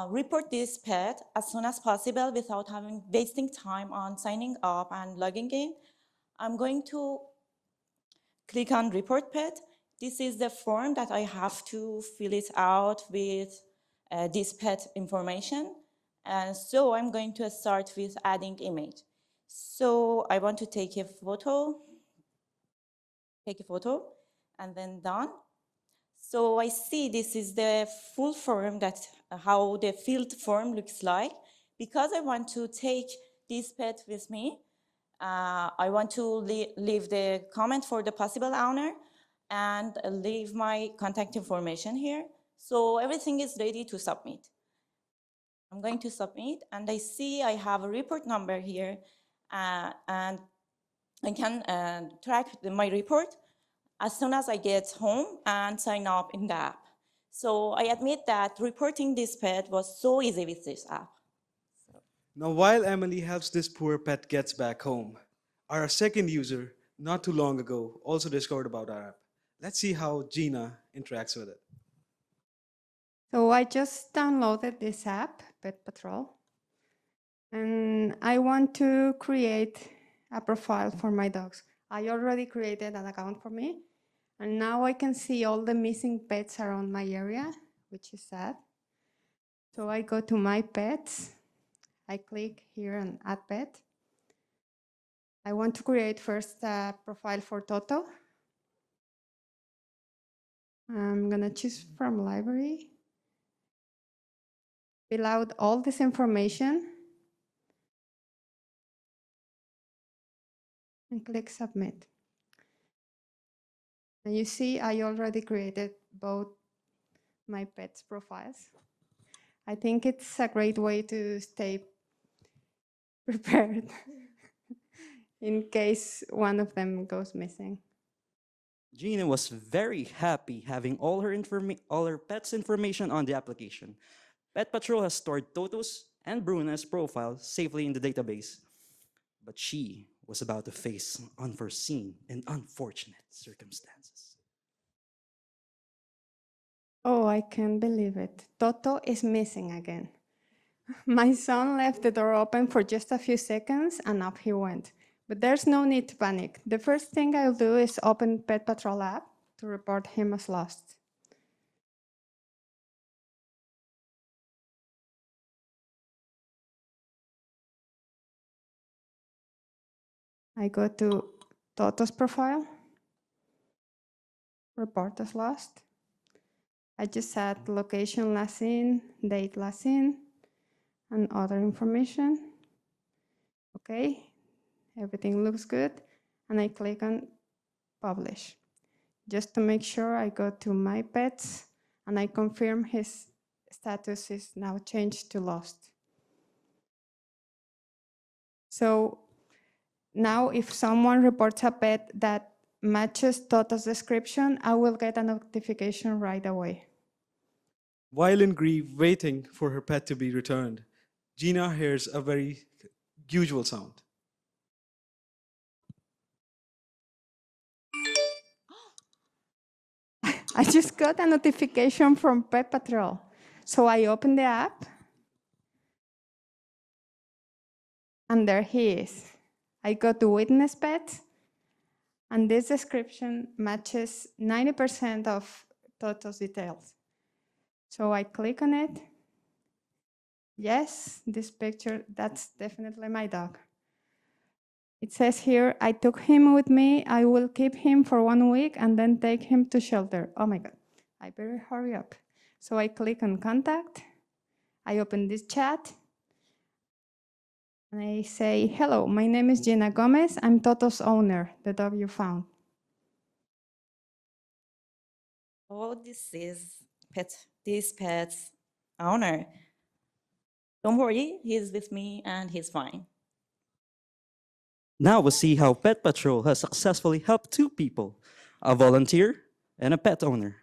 report this pet as soon as possible without wasting time on signing up and logging in, I'm going to click on Report Pet. This is the form that I have to fill it out with this pet information. And so I'm going to start with adding image. So I want to take a photo, and then done. So I see this is the full form, that how the field form looks like. Because I want to take this pet with me, I want to leave the comment for the possible owner and leave my contact information here. So everything is ready to submit. I'm going to submit, and I see I have a report number here, and I can track my report as soon as I get home and sign up in the app. So I admit that reporting this pet was so easy with this app. Now, while Emily helps this poor pet gets back home, our second user, not too long ago, also discovered about our app. Let's see how Gina interacts with it. So I just downloaded this app, PetPatrol, and I want to create a profile for my dogs. I already created an account for me, and now I can see all the missing pets around my area, which is sad. So I go to my pets, I click here on add pet. I want to create first a profile for Toto. I'm gonna choose from library, fill out all this information, and click submit. And you see I already created both my pets' profiles. I think it's a great way to stay prepared in case one of them goes missing. Gina was very happy having all her pets' information on the application. Pet Patrol has stored Toto's and Bruna's profiles safely in the database. But she was about to face unforeseen and unfortunate circumstances. Oh, I can't believe it. Toto is missing again. My son left the door open for just a few seconds and up he went. But there's no need to panic. The first thing I'll do is open Pet Patrol app to report him as lost. I go to Toto's profile, report as lost. I just add location last seen, date last seen, and other information. Okay, everything looks good. And I click on publish. Just to make sure, I go to my pets and I confirm his status is now changed to lost. So now if someone reports a pet that matches Toto's description, I will get a notification right away. While in grief, waiting for her pet to be returned, Gina hears a very usual sound. I just got a notification from Pet Patrol. So I open the app, and there he is. I go to Witness Pet, and this description matches 90% of Toto's details. So I click on it. Yes, this picture, that's definitely my dog. It says here, I took him with me. I will keep him for 1 week and then take him to shelter. Oh my God, I better hurry up. So I click on contact. I open this chat. And I say, hello, my name is Gina Gomez. I'm Toto's owner, the dog you found. Oh, this is this pet's owner. Don't worry, he's with me and he's fine. Now we'll see how Pet Patrol has successfully helped two people, a volunteer and a pet owner.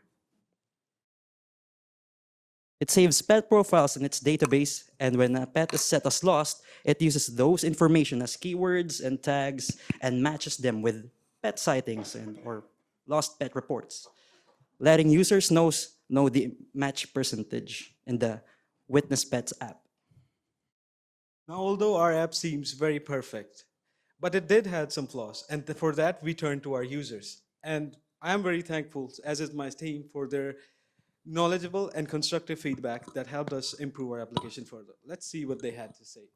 It saves pet profiles in its database, and when a pet is set as lost, it uses those information as keywords and tags and matches them with pet sightings or lost pet reports, letting users know the match percentage in the Witness Pets app. Now, although our app seems very perfect, but it did have some flaws, and for that we turn to our users. And I am very thankful, as is my team, for their knowledgeable and constructive feedback that helped us improve our application further. Let's see what they had to say.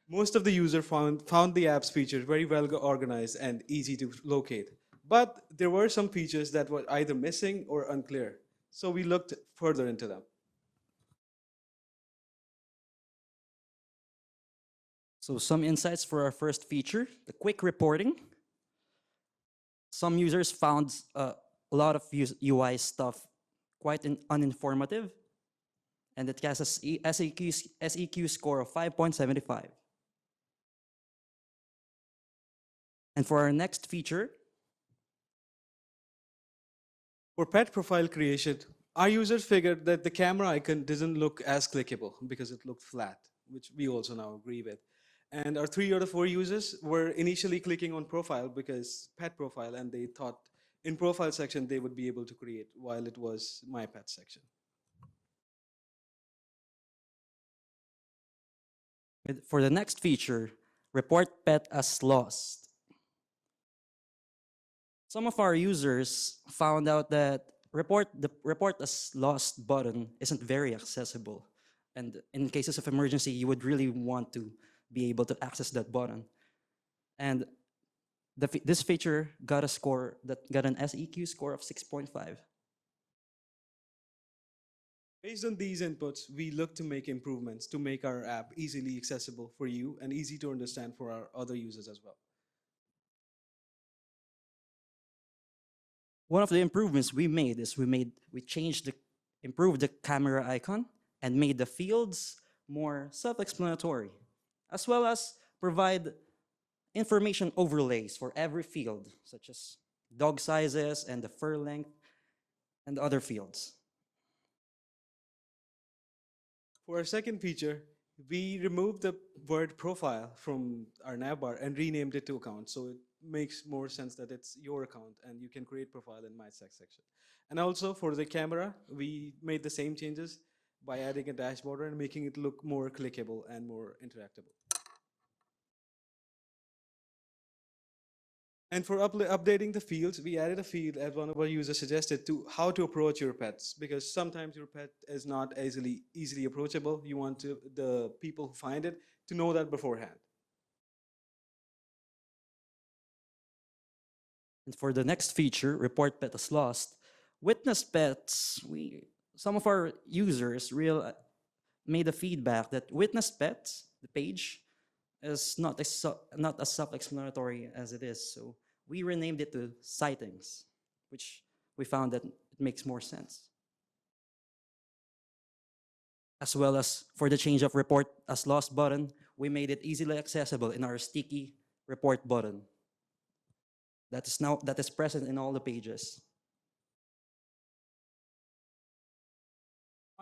Most of the user found the app's features very well organized and easy to locate. But there were some features that were either missing or unclear. So we looked further into them. So some insights for our first feature, the quick reporting. Some users found a lot of UI stuff quite uninformative, and it has a SEQ score of 5.75. And for our next feature, for pet profile creation, our users figured that the camera icon doesn't look as clickable because it looked flat, which we also now agree with. And our 3 out of 4 users were initially clicking on profile because pet profile, and they thought in profile section they would be able to create while it was my pet section. for the next feature, report pet as lost. Some of our users found out that the report as lost button isn't very accessible. And in cases of emergency, you would really want to be able to access that button. And this feature got an SEQ score of 6.5. Based on these inputs, we look to make improvements to make our app easily accessible for you and easy to understand for our other users as well. One of the improvements we made is we improved the camera icon and made the fields more self-explanatory, as well as provide information overlays for every field, such as dog sizes and the fur length and other fields. For our second feature, we removed the word profile from our navbar and renamed it to account. So it makes more sense that it's your account and you can create profile in my section. And also for the camera, we made the same changes by adding a dashboard and making it look more clickable and more interactable. And for updating the fields, we added a field, as one of our users suggested, to how to approach your pets, because sometimes your pet is not easily approachable. You want the people who find it to know that beforehand. And for the next feature, report pet as lost, witness pets, some of our users made a feedback that witness pets, the page, is not as self-explanatory as it is. So we renamed it to sightings, which we found that it makes more sense. As well as for the change of report as lost button, we made it easily accessible in our sticky report button. That is present in all the pages.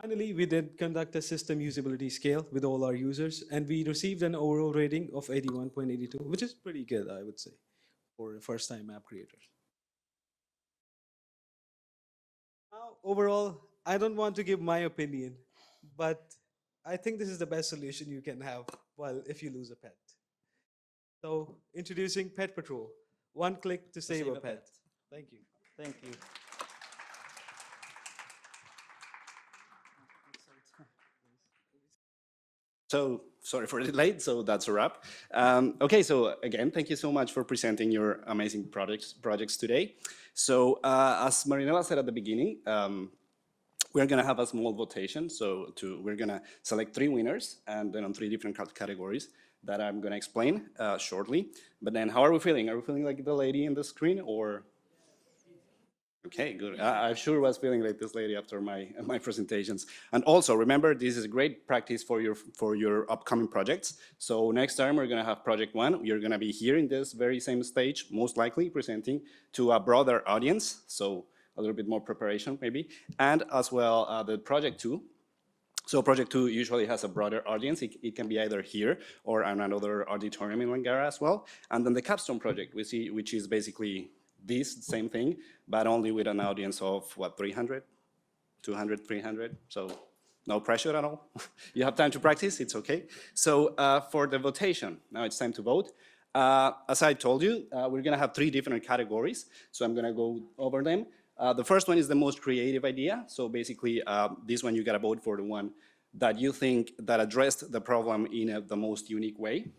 Finally, we did conduct a system usability scale with all our users, and we received an overall rating of 81.82, which is pretty good, I would say, for first-time app creators. Now, overall, I don't want to give my opinion, but I think this is the best solution you can have if you lose a pet. So, introducing PetPatrol. One click to save a pet. Thank you. Thank you. So sorry for the delay, so that's a wrap. Okay, so again, thank you so much for presenting your amazing projects today. So as Marinela said at the beginning, we're gonna have a small votation. So we're gonna select 3 winners and then on 3 different categories that I'm gonna explain shortly. But then how are we feeling? Are we feeling like the lady in the screen or? Okay, good. I sure was feeling like this lady after my presentations. And also remember, this is great practice for your upcoming projects. So next time we're gonna have project 1. You're gonna be here in this very same stage, most likely presenting to a broader audience. So a little bit more preparation maybe. And as well the project 2. So project 2 usually has a broader audience. It can be either here or in another auditorium in Langara as well. And then the capstone project we see, which is basically this same thing, but only with an audience of what, 300, 200, 300. So no pressure at all. You have time to practice, it's okay. So for the votation, now it's time to vote. As I told you, we're gonna have 3 different categories. So I'm gonna go over them. The first one is the most creative idea. So basically, this one you gotta vote for the one that you think that addressed the problem in the most unique way.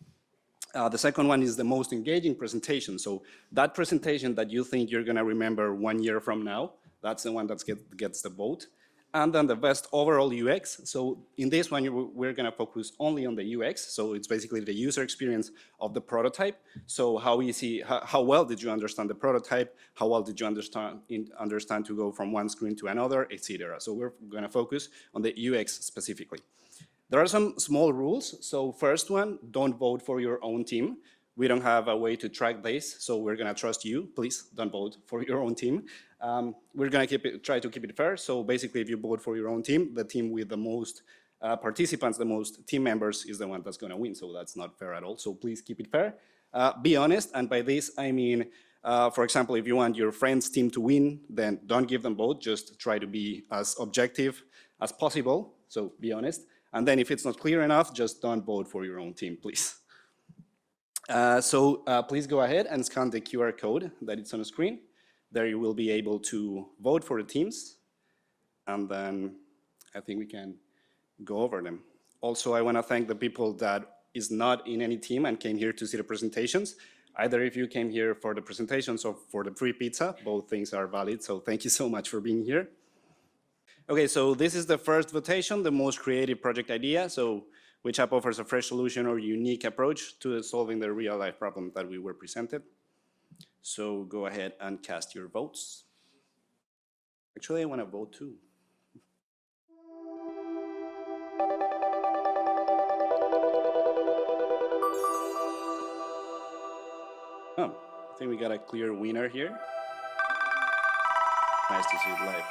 The second one is the most engaging presentation. So that presentation that you think you're gonna remember 1 year from now, that's the one that gets the vote. And then the best overall UX. So in this one, we're gonna focus only on the UX. So it's basically the user experience of the prototype. So how easy, how well did you understand the prototype? How well did you understand to go from one screen to another, etc. So we're gonna focus on the UX specifically. There are some small rules. So first one, don't vote for your own team. We don't have a way to track this, so we're gonna trust you. Please don't vote for your own team. We're gonna try to keep it fair. So basically, if you vote for your own team, the team with the most participants, the most team members is the one that's gonna win. So that's not fair at all. So please keep it fair. Be honest, and by this, I mean, for example, if you want your friend's team to win, then don't give them vote. Just try to be as objective as possible. So be honest. And then if it's not clear enough, just don't vote for your own team, please. Please go ahead and scan the QR code that is on the screen. There you will be able to vote for the teams. And then I think we can go over them. Also, I want to thank the people that is not in any team and came here to see the presentations. Either if you came here for the presentations or for the free pizza, both things are valid. So thank you so much for being here. Okay, so this is the first votation, the most creative project idea. So which app offers a fresh solution or unique approach to solving the real life problem that we were presented. So go ahead and cast your votes. Actually, I want to vote too. Oh, I think we got a clear winner here. Nice to see it live.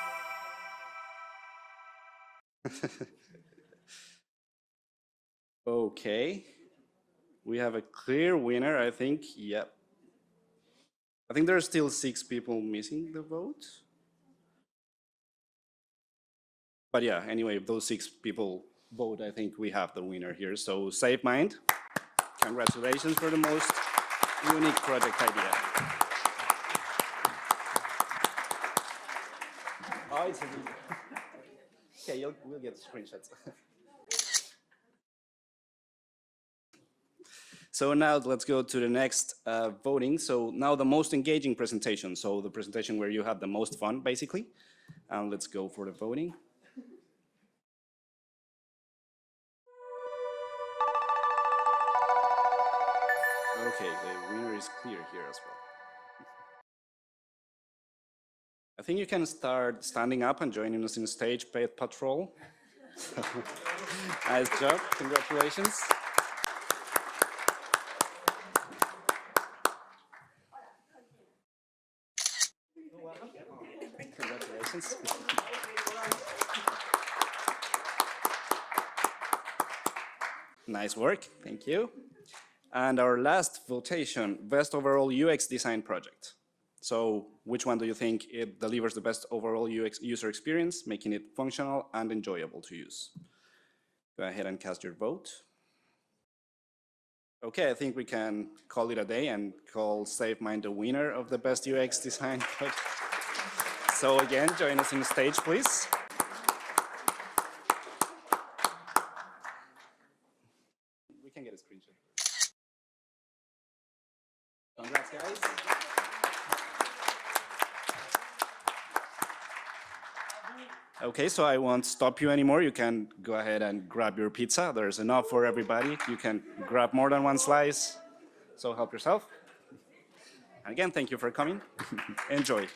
Okay, we have a clear winner, I think. Yep. I think there are still 6 people missing the vote. But yeah, anyway, if those 6 people vote, I think we have the winner here. So SafeMind, congratulations for the most unique project idea. Oh, it's a video. Okay, we'll get screenshots. So now let's go to the next voting. So now the most engaging presentation. So the presentation where you had the most fun, basically. And let's go for the voting. Okay, the winner is clear here as well. I think you can start standing up and joining us in the stage, PetPatrol. Nice job, congratulations. Congratulations. Nice work, thank you. And our last votation, best overall UX design project. So which one do you think it delivers the best overall UX user experience, making it functional and enjoyable to use? Go ahead and cast your vote. Okay, I think we can call it a day and call SafeMind the winner of the best UX design project. So again, join us on the stage, please. We can get a screenshot. Congrats, guys. Okay, so I won't stop you anymore. You can go ahead and grab your pizza. There's enough for everybody. You can grab more than one slice, so help yourself. And again, thank you for coming. Enjoy.